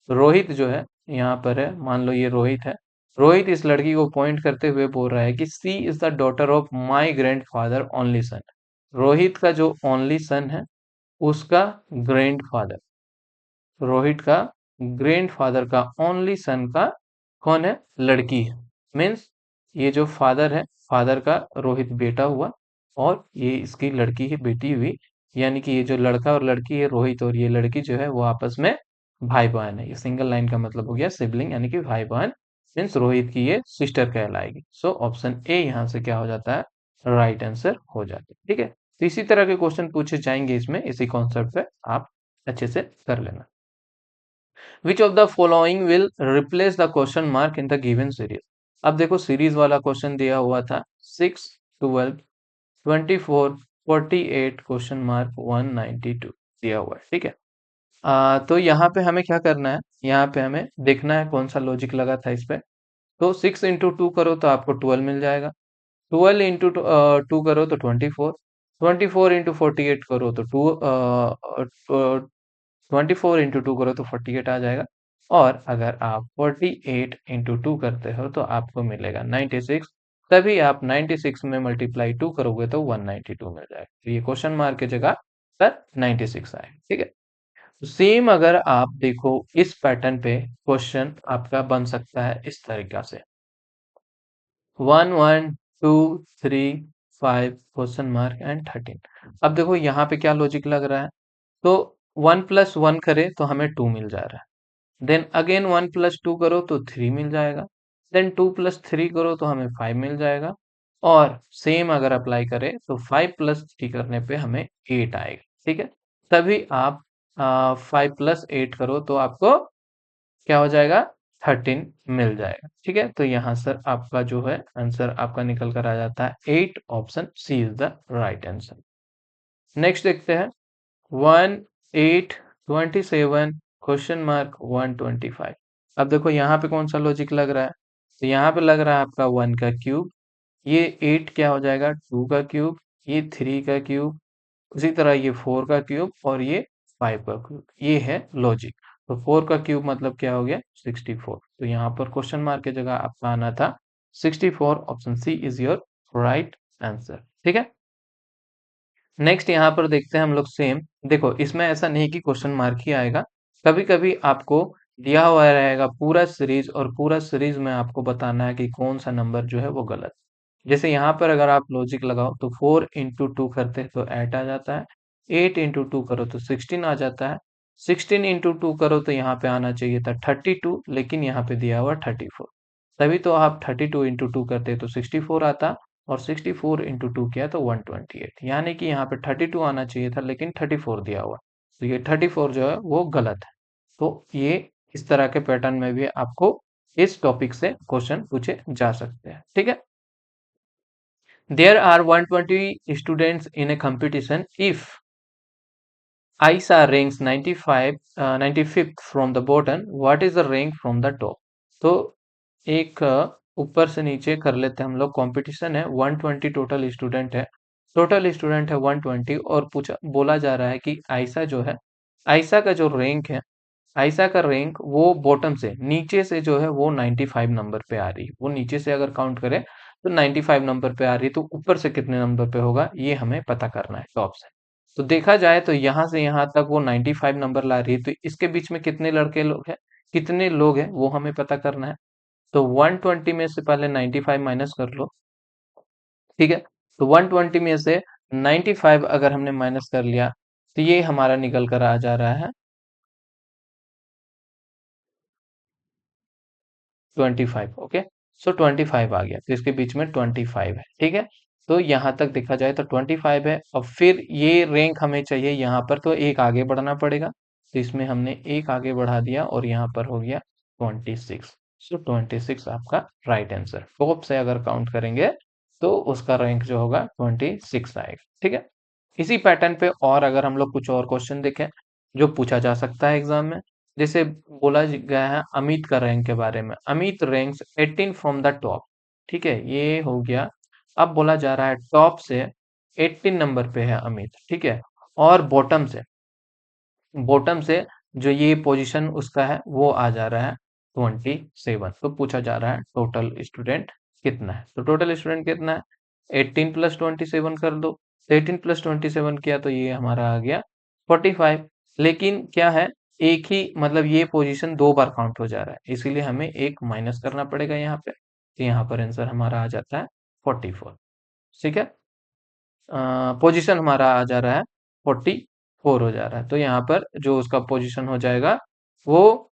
रोहित जो है यहाँ पर है, मान लो ये रोहित है, रोहित इस लड़की को पॉइंट करते हुए बोल रहा है कि C is the daughter of my grandfather only son, Rohit का जो ओनली सन है उसका ग्रैंड फादर, रोहित का ग्रैंडफादर का ओनली सन का कौन है? लड़की है, मीन्स ये जो फादर है, फादर का रोहित बेटा हुआ और ये इसकी लड़की की बेटी हुई, यानी कि ये जो लड़का और लड़की है, रोहित और ये लड़की जो है वो आपस में भाई बहन है। ये सिंगल लाइन का मतलब हो गया सिबलिंग, यानी कि भाई बहन, मीन्स रोहित की ये सिस्टर कहलाएगी। सो ऑप्शन ए यहाँ से क्या हो जाता है? राइट आंसर हो जाता है, ठीक है। तो इसी तरह के क्वेश्चन पूछे जाएंगे इसमें, इसी कॉन्सेप्ट पे आप अच्छे से कर लेना। Which of the following will replace the question mark in the given series? अब देखो सीरीज वाला क्वेश्चन दिया हुआ था 6, 12, 24, 48, क्वेश्चन मार्क 192 दिया हुआ है, ठीक है। तो यहाँ पे हमें क्या करना है? यहाँ पे हमें देखना है कौन सा लॉजिक लगा था इस पे। तो 6 इंटू 2 करो तो आपको 12 मिल जाएगा, 12 इंटू 2 करो तो 24, 24 इंटू 48 करो तो 24 इंटू 2 करो तो 48 आ जाएगा, और अगर आप 48 इंटू 2 करते हो तो आपको मिलेगा 96, तभी आप 96 में मल्टीप्लाई 2 करोगे तो 192 मिल जाएगा। तो ये क्वेश्चन मार्क की जगह पर 96 आएगा, ठीक है। तो सेम अगर आप देखो इस पैटर्न पे क्वेश्चन आपका बन सकता है इस तरीका से, 1 1 2 3 5 क्वेश्चन मार्क एंड 13। अब देखो यहाँ पे क्या लॉजिक लग रहा है, तो 1 प्लस 1 करे तो हमें 2 मिल जा रहा है, देन अगेन 1 प्लस 2 करो तो 3 मिल जाएगा, देन 2 प्लस 3 करो तो हमें 5 मिल जाएगा, और सेम अगर अप्लाई करें तो 5 प्लस 3 करने पे हमें 8 आएगा, ठीक है। तभी आप 5 प्लस 8 करो तो आपको क्या हो जाएगा? 13 मिल जाएगा, ठीक है। तो यहाँ सर आपका जो है आंसर आपका निकल कर आ जाता है 8, option C is the right answer. Next देखते हैं 1 8 27 क्वेश्चन मार्क 125। अब देखो यहाँ पे कौन सा लॉजिक लग रहा है, तो यहाँ पे लग रहा है आपका 1 का क्यूब, ये 8 क्या हो जाएगा? 2 का क्यूब, ये 3 का क्यूब, उसी तरह ये 4 का क्यूब और ये 5 का क्यूब, ये है लॉजिक। तो 4 का क्यूब मतलब क्या हो गया 64। तो यहाँ पर क्वेश्चन मार्क की जगह आपका आना था 64। Option C is your right answer. ठीक है, नेक्स्ट यहाँ पर देखते हैं हम लोग सेम। देखो इसमें ऐसा नहीं कि क्वेश्चन मार्क ही आएगा, कभी कभी आपको दिया हुआ रहेगा पूरा सीरीज, और पूरा सीरीज में आपको बताना है कि कौन सा नंबर जो है वो गलत। जैसे यहाँ पर अगर आप लॉजिक लगाओ तो 4 into 2 करते हैं तो 8 आ जाता है, 8 into 2 करो तो 16 आ जाता है, 16 into 2 करो तो यहाँ पे आना चाहिए था 32, लेकिन यहाँ पे दिया हुआ 34। तभी तो आप 32 into 2 करते तो 64 आता, और 64 into 2 किया तो 128, यानी कि यहाँ पे 32 आना चाहिए था लेकिन 34 दिया हुआ। तो ये 34 जो है वो गलत है। तो ये इस तरह के पैटर्न में भी आपको इस टॉपिक से क्वेश्चन पूछे जा सकते हैं। ठीक है, there are 120 students in a competition. If Aisa ranks 95 95th from the bottom, what is the rank from the top? तो एक ऊपर से नीचे कर लेते हैं हम लोग। कंपटीशन है, 120 टोटल स्टूडेंट है, टोटल स्टूडेंट है 120, और पूछा बोला जा रहा है कि आयशा जो है, आयशा का जो रैंक है, आयशा का रैंक वो बॉटम से नीचे से जो है वो 95 नंबर पे आ रही है। वो नीचे से अगर काउंट करें तो 95 नंबर पे आ रही है, तो ऊपर से कितने नंबर पे होगा ये हमें पता करना है टॉप से। तो देखा जाए तो यहाँ से यहाँ तक वो 95 नंबर ला रही है, तो इसके बीच में कितने लड़के लोग हैं, कितने लोग हैं वो हमें पता करना है। तो 120 में से पहले 95 माइनस कर लो। ठीक है, तो 120 में से 95 अगर हमने माइनस कर लिया तो ये हमारा निकल कर आ जा रहा है 25। ओके, सो 25 आ गया, तो इसके बीच में 25 है। ठीक है, तो यहाँ तक देखा जाए तो 25 है। अब फिर ये रैंक हमें चाहिए यहाँ पर, तो एक आगे बढ़ना पड़ेगा। तो इसमें हमने एक आगे बढ़ा दिया और यहाँ पर हो गया 26। सो 26 आपका राइट आंसर। टॉप से अगर काउंट करेंगे तो उसका रैंक जो होगा 26 आएगा। ठीक है, इसी पैटर्न पे और अगर हम लोग कुछ और क्वेश्चन देखें जो पूछा जा सकता है एग्जाम में, जैसे बोला गया है अमित का रैंक के बारे में, Amit ranks 18 from the top. ठीक है, ये हो गया। अब बोला जा रहा है टॉप से 18 नंबर पे है अमित। ठीक है, और बॉटम से जो ये पोजीशन उसका है वो आ जा रहा है 27। तो पूछा जा रहा है टोटल स्टूडेंट कितना है। तो टोटल स्टूडेंट कितना है, 18 प्लस 27 कर दो। 18 प्लस 27 किया तो ये हमारा आ गया 45। लेकिन क्या है, एक ही मतलब ये पोजीशन दो बार काउंट हो जा रहा है, इसीलिए हमें एक माइनस करना पड़ेगा यहाँ पे। तो यहाँ पर आंसर हमारा आ जाता है 44। ठीक है, पोजीशन हमारा आ जा रहा है 44 हो जा रहा है। तो यहाँ पर जो उसका पोजीशन हो जाएगा वो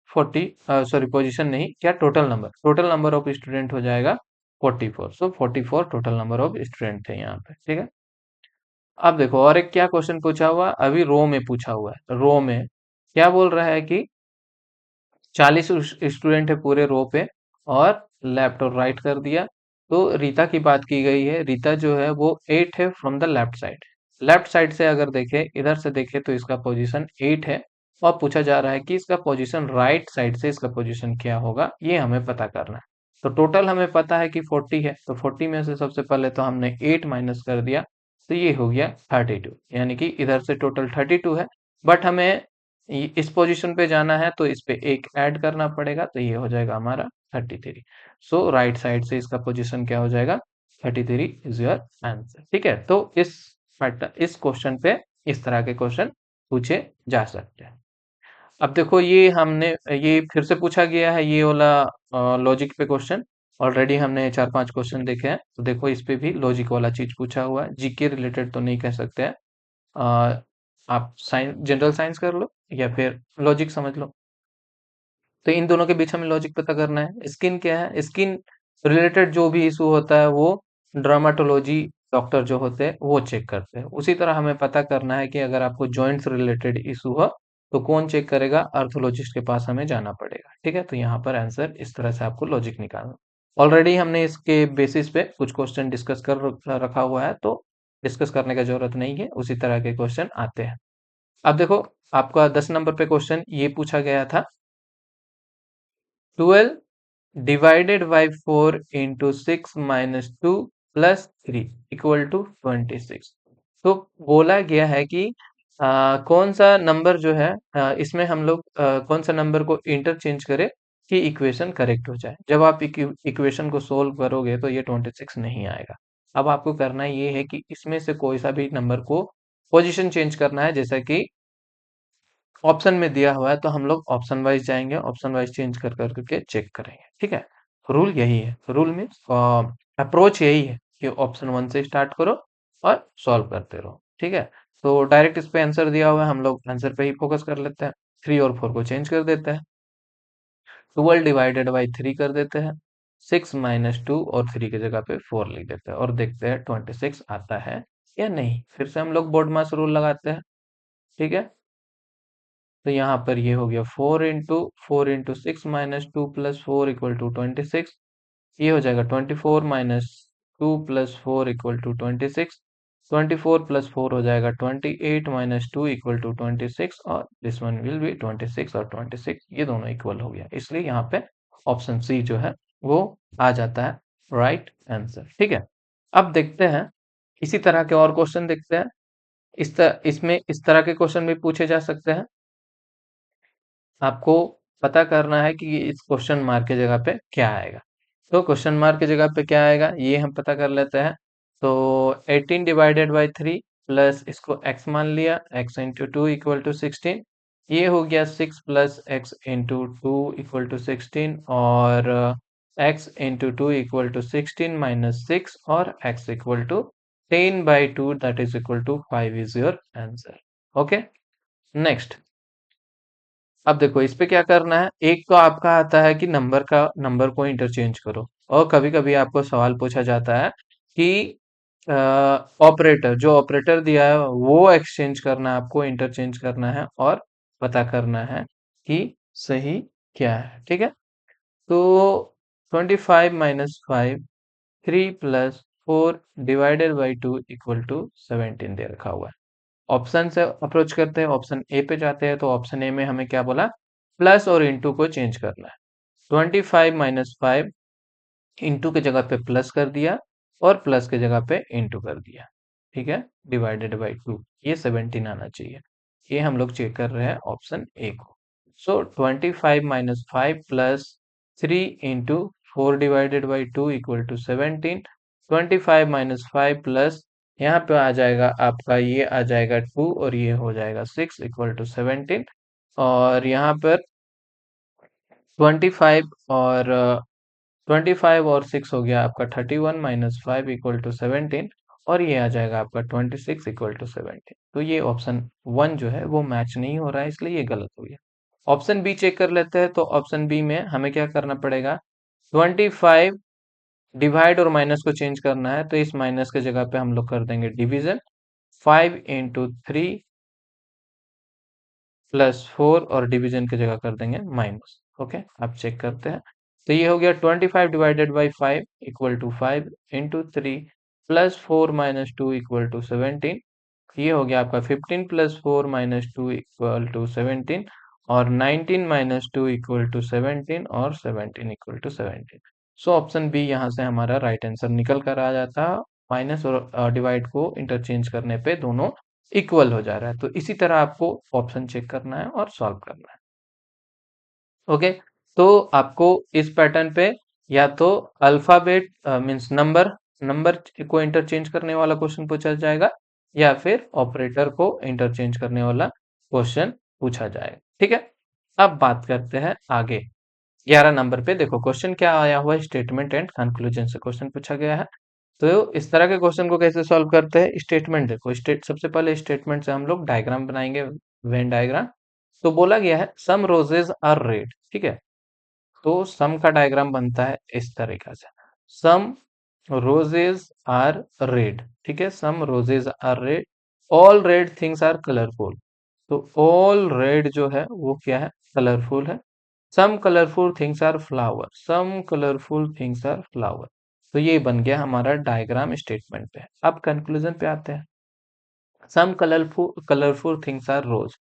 40, सॉरी पोजीशन नहीं, क्या टोटल नंबर ऑफ स्टूडेंट हो जाएगा 44। सो 44 टोटल नंबर ऑफ स्टूडेंट थे यहाँ पे। ठीक है, अब देखो और एक क्या क्वेश्चन पूछा हुआ, अभी रो में पूछा हुआ है। रो में क्या बोल रहा है कि 40 स्टूडेंट है पूरे रो पे, और लेफ्ट और राइट कर दिया। तो रीता की बात की गई है, रीता जो है वो 8 है from the left side. Left side से अगर देखे, इधर से देखे तो इसका पोजीशन 8 है, और पूछा जा रहा है कि इसका पोजीशन राइट साइड से इसका पोजीशन क्या होगा, ये हमें पता करना है। तो टोटल हमें पता है कि 40 है, तो 40 में से सबसे पहले तो हमने 8 माइनस कर दिया, तो ये हो गया 32, यानी कि इधर से टोटल 32 है। बट हमें इस पोजीशन पे जाना है तो इस पे एक ऐड करना पड़ेगा, तो ये हो जाएगा हमारा 33। सो राइट साइड से इसका पोजीशन क्या हो जाएगा 33 इज योर आंसर। ठीक है, तो इस क्वेश्चन पे इस तरह के क्वेश्चन पूछे जा सकते हैं। अब देखो ये हमने ये फिर से पूछा गया है ये वाला लॉजिक पे क्वेश्चन। ऑलरेडी हमने 4-5 क्वेश्चन देखे हैं, तो देखो इस पे भी लॉजिक वाला चीज पूछा हुआ है। जीके रिलेटेड तो नहीं कह सकते हैं, अ, आप साइंस जनरल साइंस कर लो या फिर लॉजिक समझ लो। तो इन दोनों के बीच हमें लॉजिक पता करना है। स्किन क्या है, स्किन रिलेटेड जो भी इशू होता है वो ड्रामाटोलॉजी डॉक्टर जो होते हैं वो चेक करते हैं। उसी तरह हमें पता करना है कि अगर आपको जॉइंट से रिलेटेड इशू हो तो कौन चेक करेगा, आर्थोलॉजिस्ट के पास हमें जाना पड़ेगा। ठीक है, तो यहाँ पर आंसर इस तरह से आपको लॉजिक निकालना। ऑलरेडी हमने इसके बेसिस पे कुछ क्वेश्चन डिस्कस कर रखा हुआ है, तो डिस्कस करने का जरूरत नहीं है, उसी तरह के क्वेश्चन आते हैं। अब देखो आपका 10 नंबर पे क्वेश्चन ये पूछा गया था, 12 divided by 4 into 6 minus 2 plus 3 equal to 26। तो बोला गया है कि कौन सा नंबर जो है इसमें हम लोग कौन सा नंबर को इंटरचेंज करें कि इक्वेशन करेक्ट हो जाए। जब आप इक्वेशन को सोल्व करोगे तो ये 26 नहीं आएगा। अब आपको करना ये है कि इसमें से कोई सा भी नंबर को पोजीशन चेंज करना है, जैसा कि ऑप्शन में दिया हुआ है तो हम लोग ऑप्शन वाइज जाएंगे, ऑप्शन वाइज चेंज कर करके चेक करेंगे। ठीक है, रूल यही है, रूल में अप्रोच यही है कि ऑप्शन वन से स्टार्ट करो और सॉल्व करते रहो। ठीक है, तो डायरेक्ट इस पे आंसर दिया हुआ है, हम लोग आंसर पे ही फोकस कर लेते हैं। 3 और 4 को चेंज कर देते हैं, 12 डिवाइडेड बाई 3 कर देते हैं, 6 - 2 और 3 की जगह पे 4 लिख देते हैं और देखते हैं 26 आता है या नहीं। फिर से हम लोग बोर्ड मास रूल लगाते हैं। ठीक है, तो यहाँ पर ये हो गया 4 इंटू 6 - 2 + 4 = 26। ये हो जाएगा 24 - 2 + 4 = 26। 24 + 4 हो जाएगा 28 - 2 = 26 और दिस वन विल बी 26 और 26, ये दोनों इक्वल हो गया, इसलिए यहाँ पे ऑप्शन सी जो है वो आ जाता है राइट आंसर। ठीक है, अब देखते हैं इसी तरह के और क्वेश्चन देखते हैं। इसमें इस तरह के क्वेश्चन भी पूछे जा सकते हैं। आपको पता करना है कि इस क्वेश्चन मार्क की जगह पे क्या आएगा। तो क्वेश्चन मार्क की जगह पे क्या आएगा ये हम पता कर लेते हैं। तो 18 डिवाइडेड बाई 3 प्लस इसको x मान लिया, x इंटू 2 = 16। ये हो गया 6 + x इंटू 2 = 16 और x इंटू 2 = 16 - 6 और x = 10/2 that is equal to 5 is your answer. Okay, next. अब देखो इस पे क्या करना है। एक तो आपका आता है कि नंबर को इंटरचेंज करो, और कभी कभी आपको सवाल पूछा जाता है कि ऑपरेटर, जो ऑपरेटर दिया है वो एक्सचेंज करना है, आपको इंटरचेंज करना है और पता करना है कि सही क्या है। ठीक है, तो 25 - 5 3 + 4 डिवाइडेड बाई 2 = 17 दे रखा हुआ है। ऑप्शन से अप्रोच करते हैं, ऑप्शन ए पे जाते हैं, तो ऑप्शन ए में हमें क्या बोला, प्लस और इंटू को चेंज करना है। 25 - 5 इंटू की जगह पे प्लस कर दिया और प्लस की जगह पे इंटू कर दिया। ठीक है, डिवाइडेड बाई 2, ये 17 आना चाहिए। ये हम लोग चेक कर रहे हैं ऑप्शन ए को। सो 25 - 5 plus 3 into 4 divided by 2 = 17। 25 - 5 plus यहाँ पे आ जाएगा आपका, ये आ जाएगा 2 और ये हो जाएगा 6 = 17। और यहाँ पर 25 और 25 और 6 हो गया आपका 31 - 5 = 17 और ये आ जाएगा आपका 26 = 17। तो ये ऑप्शन वन जो है वो मैच नहीं हो रहा है, इसलिए ये गलत हो गया। ऑप्शन बी चेक कर लेते हैं। तो ऑप्शन बी में हमें क्या करना पड़ेगा, 25 डिवाइड और माइनस को चेंज करना है, तो इस माइनस के जगह पे हम लोग कर देंगे डिवीजन। 5 इंटू 3 +4 और डिवीजन की जगह कर देंगे माइनस। ओके, अब चेक करते हैं। तो ये हो गया 25 डिवाइडेड बाई 5 = 5 इंटू 3 +4 - 2 = 17। ये हो गया आपका 15 +4 - 2 = 17 और 19 - 2 = 17 और 17 = 17। सो ऑप्शन बी यहाँ से हमारा राइट आंसर निकल कर आ जाता है। माइनस और डिवाइड को इंटरचेंज करने पे दोनों इक्वल हो जा रहा है। तो इसी तरह आपको ऑप्शन चेक करना है और सॉल्व करना है। ओके, तो आपको इस पैटर्न पे या तो अल्फाबेट मींस नंबर नंबर को इंटरचेंज करने वाला क्वेश्चन पूछा जाएगा या फिर ऑपरेटर को इंटरचेंज करने वाला क्वेश्चन पूछा जाएगा। ठीक है, अब बात करते हैं आगे। 11 नंबर पे देखो क्वेश्चन क्या आया हुआ है, स्टेटमेंट एंड कंक्लूजन से क्वेश्चन पूछा गया है। तो इस तरह के क्वेश्चन को कैसे सॉल्व करते हैं, स्टेटमेंट देखो, सबसे पहले स्टेटमेंट से हम लोग डायग्राम बनाएंगे, वेन डायग्राम। तो बोला गया है सम रोजेज आर रेड। ठीक है, तो सम का डायग्राम बनता है इस तरीका से, सम रोजेज आर रेड। ठीक है, some roses are red, all red things are colourful. तो ऑल रेड जो है वो क्या है, कलरफुल है। Some colourful things are flower, some colourful things are flower. तो ये बन गया हमारा डायग्राम स्टेटमेंट पे। अब कंक्लूजन पे आते हैं। Some colourful things are rose,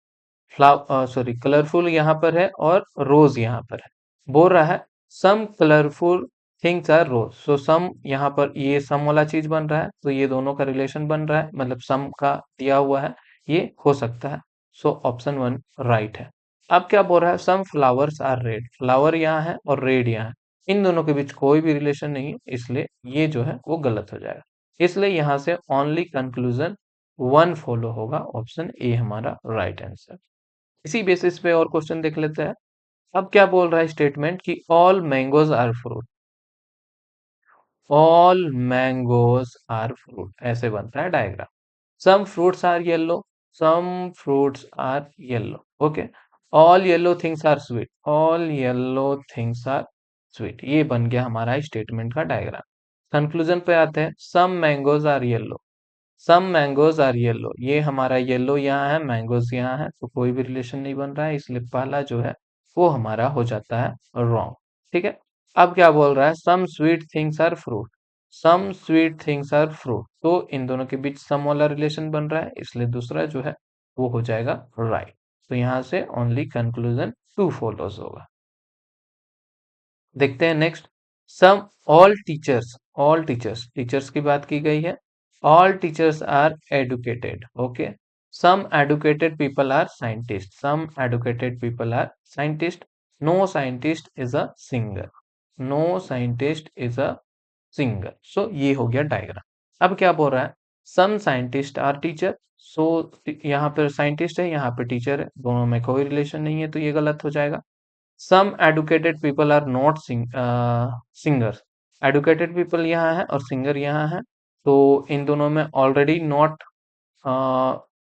sorry colourful यहाँ पर है और रोज यहाँ पर है। बोल रहा है सम कलरफुल थिंग्स आर रोज, सो सम यहाँ पर ये सम वाला चीज बन रहा है, तो ये दोनों का रिलेशन बन रहा है, मतलब सम का दिया हुआ है ये हो सकता है। सो ऑप्शन 1 राइट है। अब क्या बोल रहा है, some flowers are red, flower यहाँ है और रेड यहाँ है, इन दोनों के बीच कोई भी रिलेशन नहीं है, इसलिए ये जो है वो गलत हो जाएगा। इसलिए यहाँ से ओनली कंक्लूजन 1 फॉलो होगा, ऑप्शन ए हमारा राइट आंसर। इसी बेसिस पे और क्वेश्चन देख लेते हैं। अब क्या बोल रहा है स्टेटमेंट कि all mangoes are fruit, all mangoes are fruit ऐसे बनता है diagram. Some fruits are yellow, some fruits are yellow, okay. All yellow things are sweet, all yellow things are sweet, ये बन गया हमारा स्टेटमेंट का डायग्राम। कंक्लूजन पे आते हैं, some mangoes are yellow, some mangoes are yellow, ये हमारा येलो यहाँ है, मैंगोज यहाँ है, तो कोई भी रिलेशन नहीं बन रहा है, इसलिए पहला जो है वो हमारा हो जाता है रॉन्ग। ठीक है। अब क्या बोल रहा है, some sweet things are fruit, some sweet things are fruit, तो इन दोनों के बीच सम वाला रिलेशन बन रहा है, इसलिए दूसरा जो है वो हो जाएगा राइट। तो यहाँ से ओनली कंक्लूजन 2 फॉलोज होगा। देखते हैं next. Some all teachers, all teachers, teachers की बात की गई है। All teachers are educated, okay. Some educated people are scientist, some educated people are scientist. No scientist is a singer, no scientist is a singer. So ये हो गया diagram. अब क्या बोल रहा है, some scientist are teacher, so यहाँ पर साइंटिस्ट है, यहाँ पे टीचर है, दोनों में कोई रिलेशन नहीं है, तो ये गलत हो जाएगा। Some educated people are not singers, educated people यहाँ है और सिंगर यहाँ है, तो इन दोनों में already not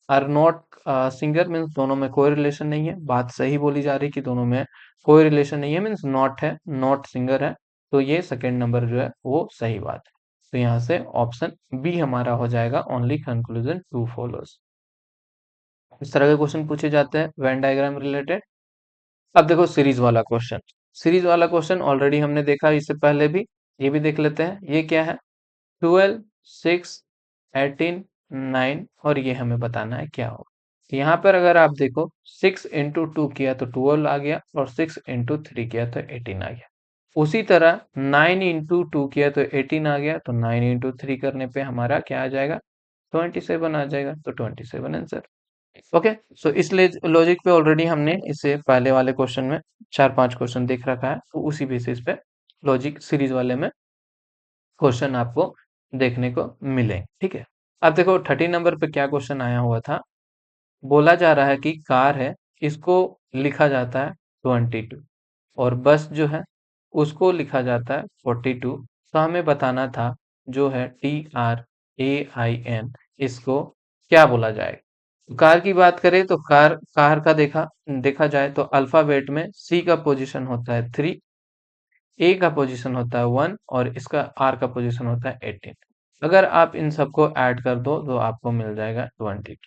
are not singer means दोनों में कोई रिलेशन नहीं है। बात सही बोली जा रही कि दोनों में कोई रिलेशन नहीं है मीन्स नॉट है, नॉट सिंगर है, तो ये सेकेंड नंबर जो है वो सही बात है। तो यहाँ से ऑप्शन बी हमारा हो जाएगा, ओनली कंक्लूजन 2 फॉलोज। इस तरह के क्वेश्चन पूछे जाते हैं वेन डायग्राम रिलेटेड। अब देखो सीरीज वाला क्वेश्चन, सीरीज वाला क्वेश्चन ऑलरेडी हमने देखा इससे पहले भी, ये भी देख लेते हैं। ये क्या है, 12, 6, 18, 9 और ये हमें बताना है क्या होगा। तो यहाँ पर अगर आप देखो 6 इंटू 2 किया तो 12 आ गया और 6 इंटू 3 किया तो 18 आ गया। उसी तरह 9 इंटू 2 किया तो 18 आ गया, तो 9 इंटू 3 करने पे हमारा क्या आ जाएगा, 27 आ जाएगा, तो 27 आंसर। ओके। सो इस लॉजिक पे ऑलरेडी हमने इससे पहले वाले क्वेश्चन में 4-5 क्वेश्चन देख रखा है, तो उसी बेसिस पे लॉजिक सीरीज वाले में क्वेश्चन आपको देखने को मिलेंगे। ठीक है। अब देखो 30 नंबर पे क्या क्वेश्चन आया हुआ था। बोला जा रहा है कि कार है, इसको लिखा जाता है 22 और बस जो है उसको लिखा जाता है 42। तो हमें बताना था जो है TRAIN, इसको क्या बोला जाएगा। कार की बात करें तो कार कार का देखा देखा जाए तो अल्फाबेट में C का पोजीशन होता है 3, ए का पोजीशन होता है 1 और इसका आर का पोजीशन होता है 18। अगर आप इन सबको ऐड कर दो तो आपको मिल जाएगा 22।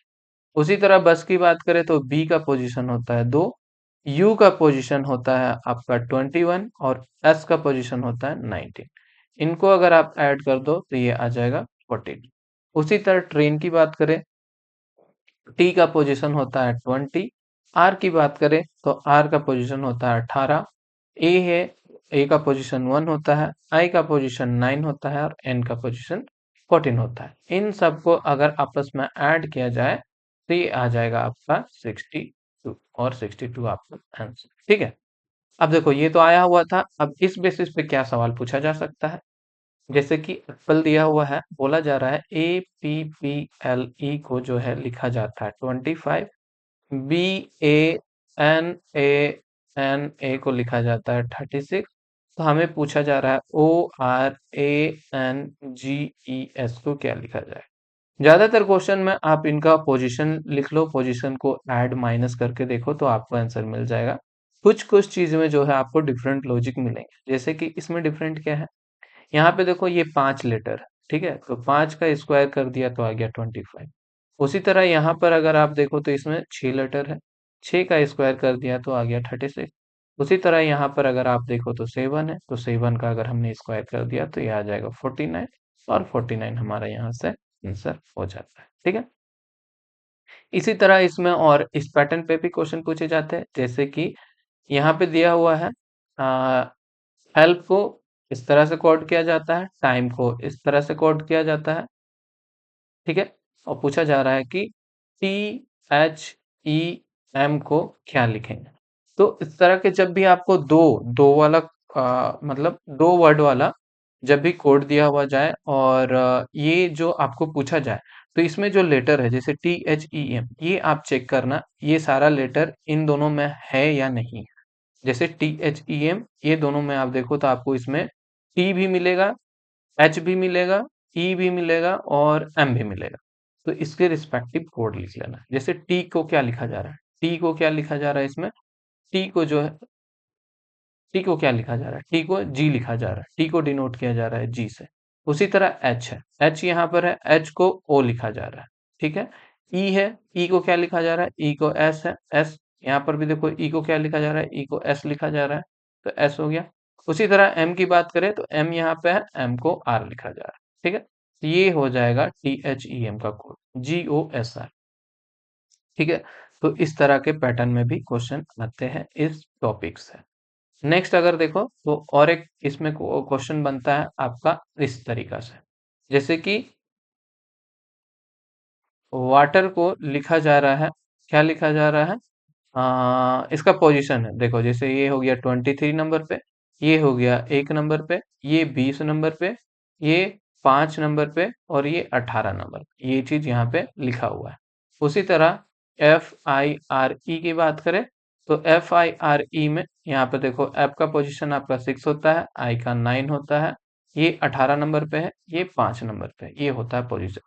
उसी तरह बस की बात करें तो बी का पोजीशन होता है 2, यू का पोजीशन होता है आपका 21 और एस का पोजीशन होता है 19। इनको अगर आप ऐड कर दो तो ये आ जाएगा 42। उसी तरह ट्रेन की बात करें, टी का पोजीशन होता है 20, आर की बात करें तो आर का पोजीशन होता है 18, ए है, ए का पोजीशन 1 होता है, आई का पोजीशन 9 होता है और एन का पोजीशन 14 होता है। इन सबको अगर आपस में ऐड किया जाए तो ये आ जाएगा आपका 62 और 62 आपका आंसर। ठीक है। अब देखो ये तो आया हुआ था, अब इस बेसिस पे क्या सवाल पूछा जा सकता है। जैसे कि एप्पल दिया हुआ है, बोला जा रहा है APPLE को जो है लिखा जाता है 25, BANANA को लिखा जाता है 36। तो हमें पूछा जा रहा है ORANGES को क्या लिखा जाए। ज्यादातर क्वेश्चन में आप इनका पोजीशन लिख लो, पोजीशन को ऐड माइनस करके देखो तो आपको आंसर मिल जाएगा। कुछ कुछ चीज में जो है आपको डिफरेंट लॉजिक मिलेंगे, जैसे कि इसमें डिफरेंट क्या है। यहाँ पे देखो ये 5 लेटर है, ठीक है, तो 5 का स्क्वायर कर दिया तो आ गया 25। उसी तरह यहाँ पर अगर आप देखो तो इसमें 6 लेटर है, 6 का स्क्वायर कर दिया तो आ गया 36। उसी तरह यहाँ पर अगर आप देखो तो 7 है, तो 7 का अगर हमने स्क्वायर कर दिया तो ये आ जाएगा 49 और 49 हमारा यहाँ से आंसर हो जाता है। ठीक है। इसी तरह इसमें और इस पैटर्न पे भी क्वेश्चन पूछे जाते हैं, जैसे कि यहाँ पे दिया हुआ है हेल्प को इस तरह से कोड किया जाता है, टाइम को इस तरह से कोड किया जाता है। ठीक है। और पूछा जा रहा है कि THEM को क्या लिखेंगे? तो इस तरह के जब भी आपको दो वाला मतलब दो वर्ड वाला जब भी कोड दिया हुआ जाए और ये जो आपको पूछा जाए, तो इसमें जो लेटर है जैसे THEM, ये आप चेक करना ये सारा लेटर इन दोनों में है या नहीं। जैसे THEM ये दोनों में आप देखो तो आपको इसमें T भी मिलेगा, H भी मिलेगा, E भी मिलेगा और M भी मिलेगा। तो इसके रिस्पेक्टिव कोड लिख लेना। जैसे T को क्या लिखा जा रहा है? T को क्या लिखा जा रहा है इसमें? T को जो है टी को क्या लिखा जा रहा है? टी को जी लिखा जा रहा है। टी को डिनोट किया जा रहा है जी से। उसी तरह एच है, एच यहाँ पर है, एच को ओ लिखा जा रहा है। ठीक है। ई है, ई को क्या लिखा जा रहा है? ई को एस है, एस यहाँ पर भी देखो ई को क्या लिखा जा रहा है? ई को एस लिखा जा रहा है, तो एस हो गया। उसी तरह एम की बात करें तो एम यहाँ पे है, एम को आर लिखा जा रहा है। ठीक है, तो ये हो जाएगा THEM का कोड, GOSR। ठीक है, तो इस तरह के पैटर्न में भी क्वेश्चन आते हैं इस टॉपिक से। नेक्स्ट अगर देखो तो और एक इसमें क्वेश्चन बनता है आपका इस तरीका से, जैसे कि वाटर को लिखा जा रहा है, क्या लिखा जा रहा है? इसका पोजीशन है, देखो जैसे ये हो गया 23 नंबर पे, ये हो गया 1 नंबर पे, ये 20 नंबर पे, ये 5 नंबर पे और ये 18 नंबर पे, ये चीज यहाँ पे लिखा हुआ है। उसी तरह FIRE की बात करें तो FIRE में यहाँ पे देखो F का पोजीशन आपका 6 होता है, I का 9 होता है, ये 18 नंबर पे है, ये 5 नंबर पे है, ये होता है पोजीशन।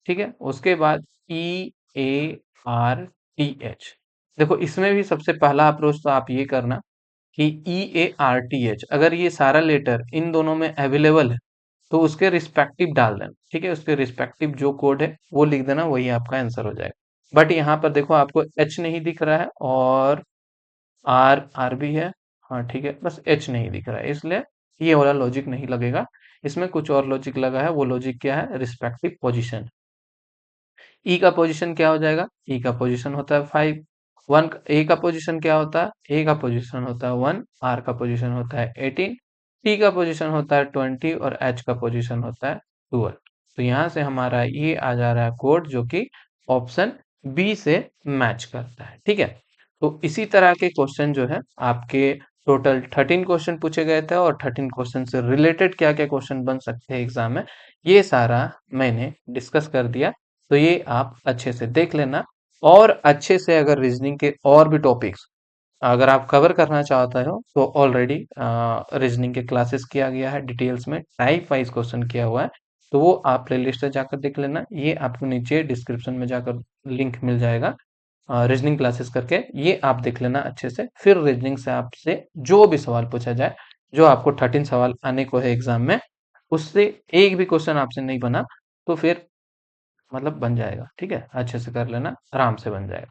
ठीक है, उसके बाद EARTH, देखो इसमें भी सबसे पहला अप्रोच तो आप ये करना कि EARTH अगर ये सारा लेटर इन दोनों में अवेलेबल है तो उसके रिस्पेक्टिव डाल देना। ठीक है, उसके रिस्पेक्टिव जो कोड है वो लिख देना, वही आपका आंसर हो जाएगा। बट यहाँ पर देखो आपको H नहीं दिख रहा है और आर भी है। हाँ ठीक है, बस H नहीं दिख रहा है, इसलिए ये वाला लॉजिक नहीं लगेगा। इसमें कुछ और लॉजिक लगा है, वो लॉजिक क्या है? Respective position. ई का पोजीशन क्या हो जाएगा? ई का पोजीशन होता है 5। वन ए का पोजीशन क्या होता है? ए का पोजीशन होता है 1, आर का पोजीशन होता है 18, टी का पोजीशन होता है 20 और एच का पोजीशन होता है 12। तो यहाँ से हमारा ये आ जा रहा है कोड जो कि ऑप्शन बी से मैच करता है। ठीक है, तो इसी तरह के क्वेश्चन जो है आपके टोटल 13 क्वेश्चन पूछे गए थे और 13 क्वेश्चन से रिलेटेड क्या क्या क्वेश्चन बन सकते हैं एग्जाम में, ये सारा मैंने डिस्कस कर दिया। तो ये आप अच्छे से देख लेना और अच्छे से अगर रीजनिंग के और भी टॉपिक्स अगर आप कवर करना चाहते हो तो ऑलरेडी रीजनिंग के क्लासेस किया गया है, डिटेल्स में टाइप वाइज क्वेश्चन किया हुआ है, तो वो आप प्लेलिस्ट में जाकर देख लेना। ये आपको नीचे डिस्क्रिप्शन में जाकर लिंक मिल जाएगा रीजनिंग क्लासेस करके, ये आप देख लेना अच्छे से। फिर रीजनिंग से आपसे जो भी सवाल पूछा जाए, जो आपको 13 सवाल आने को है एग्जाम में, उससे एक भी क्वेश्चन आपसे नहीं बना तो फिर मतलब बन जाएगा। ठीक है, अच्छे से कर लेना, आराम से बन जाएगा।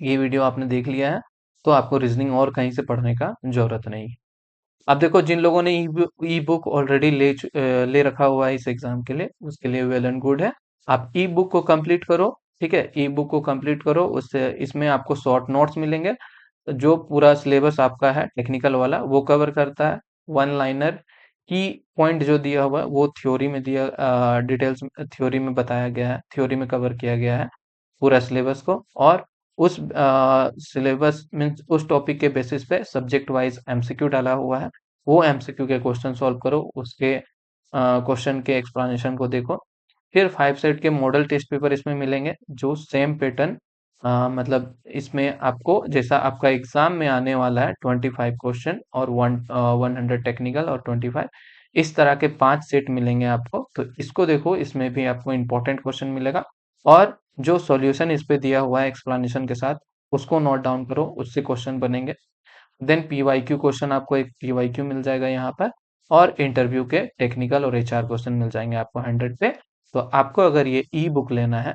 ये वीडियो आपने देख लिया है तो आपको रीजनिंग और कहीं से पढ़ने का जरूरत नहीं है। अब देखो जिन लोगों ने ई बुक ऑलरेडी ले रखा हुआ है इस एग्जाम के लिए, उसके लिए वेल एंड गुड है। आप ई बुक को कंप्लीट करो। ठीक है, ई बुक को कंप्लीट करो, उससे इसमें आपको शॉर्ट नोट्स मिलेंगे। जो पूरा सिलेबस आपका है टेक्निकल वाला वो कवर करता है। वन लाइनर की पॉइंट जो दिया हुआ है वो थ्योरी में दिया, डिटेल्स थ्योरी में बताया गया है, थ्योरी में कवर किया गया है पूरा सिलेबस को। और उस सिलेबस मीन्स उस टॉपिक के बेसिस पे सब्जेक्ट वाइज एमसीक्यू डाला हुआ है, वो एमसीक्यू के क्वेश्चन सॉल्व करो, उसके क्वेश्चन के एक्सप्लेनेशन को देखो। फिर 5 सेट के मॉडल टेस्ट पेपर इसमें मिलेंगे जो सेम पैटर्न, मतलब इसमें आपको जैसा आपका एग्जाम में आने वाला है 25 क्वेश्चन और 100 टेक्निकल और 25, इस तरह के 5 सेट मिलेंगे आपको। तो इसको देखो, इसमें भी आपको इंपॉर्टेंट क्वेश्चन मिलेगा और जो सॉल्यूशन इस पे दिया हुआ है एक्सप्लेनेशन के साथ उसको नोट डाउन करो, उससे क्वेश्चन बनेंगे। देन पीवाईक्यू क्वेश्चन, आपको एक पीवाईक्यू मिल जाएगा यहाँ पर, और इंटरव्यू के टेक्निकल और एचआर क्वेश्चन मिल जाएंगे आपको 100 पे। तो आपको अगर ये ई बुक लेना है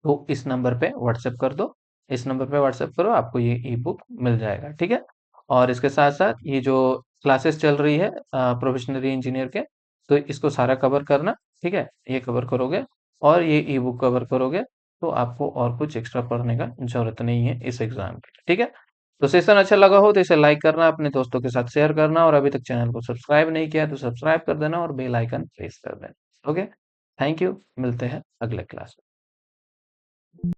तो इस नंबर पे व्हाट्सएप कर दो, इस नंबर पे व्हाट्सएप करो, आपको ये ई बुक मिल जाएगा। ठीक है, और इसके साथ साथ ये जो क्लासेस चल रही है प्रोफेशनली इंजीनियर के, तो इसको सारा कवर करना। ठीक है, ये कवर करोगे और ये ई बुक कवर करोगे तो आपको और कुछ एक्स्ट्रा पढ़ने का जरूरत नहीं है इस एग्जाम के लिए। ठीक है, तो सेशन अच्छा लगा हो तो इसे लाइक करना, अपने दोस्तों के साथ शेयर करना, और अभी तक चैनल को सब्सक्राइब नहीं किया तो सब्सक्राइब कर देना और बेल आइकन प्रेस कर देना। ओके, थैंक यू, मिलते हैं अगले क्लास में।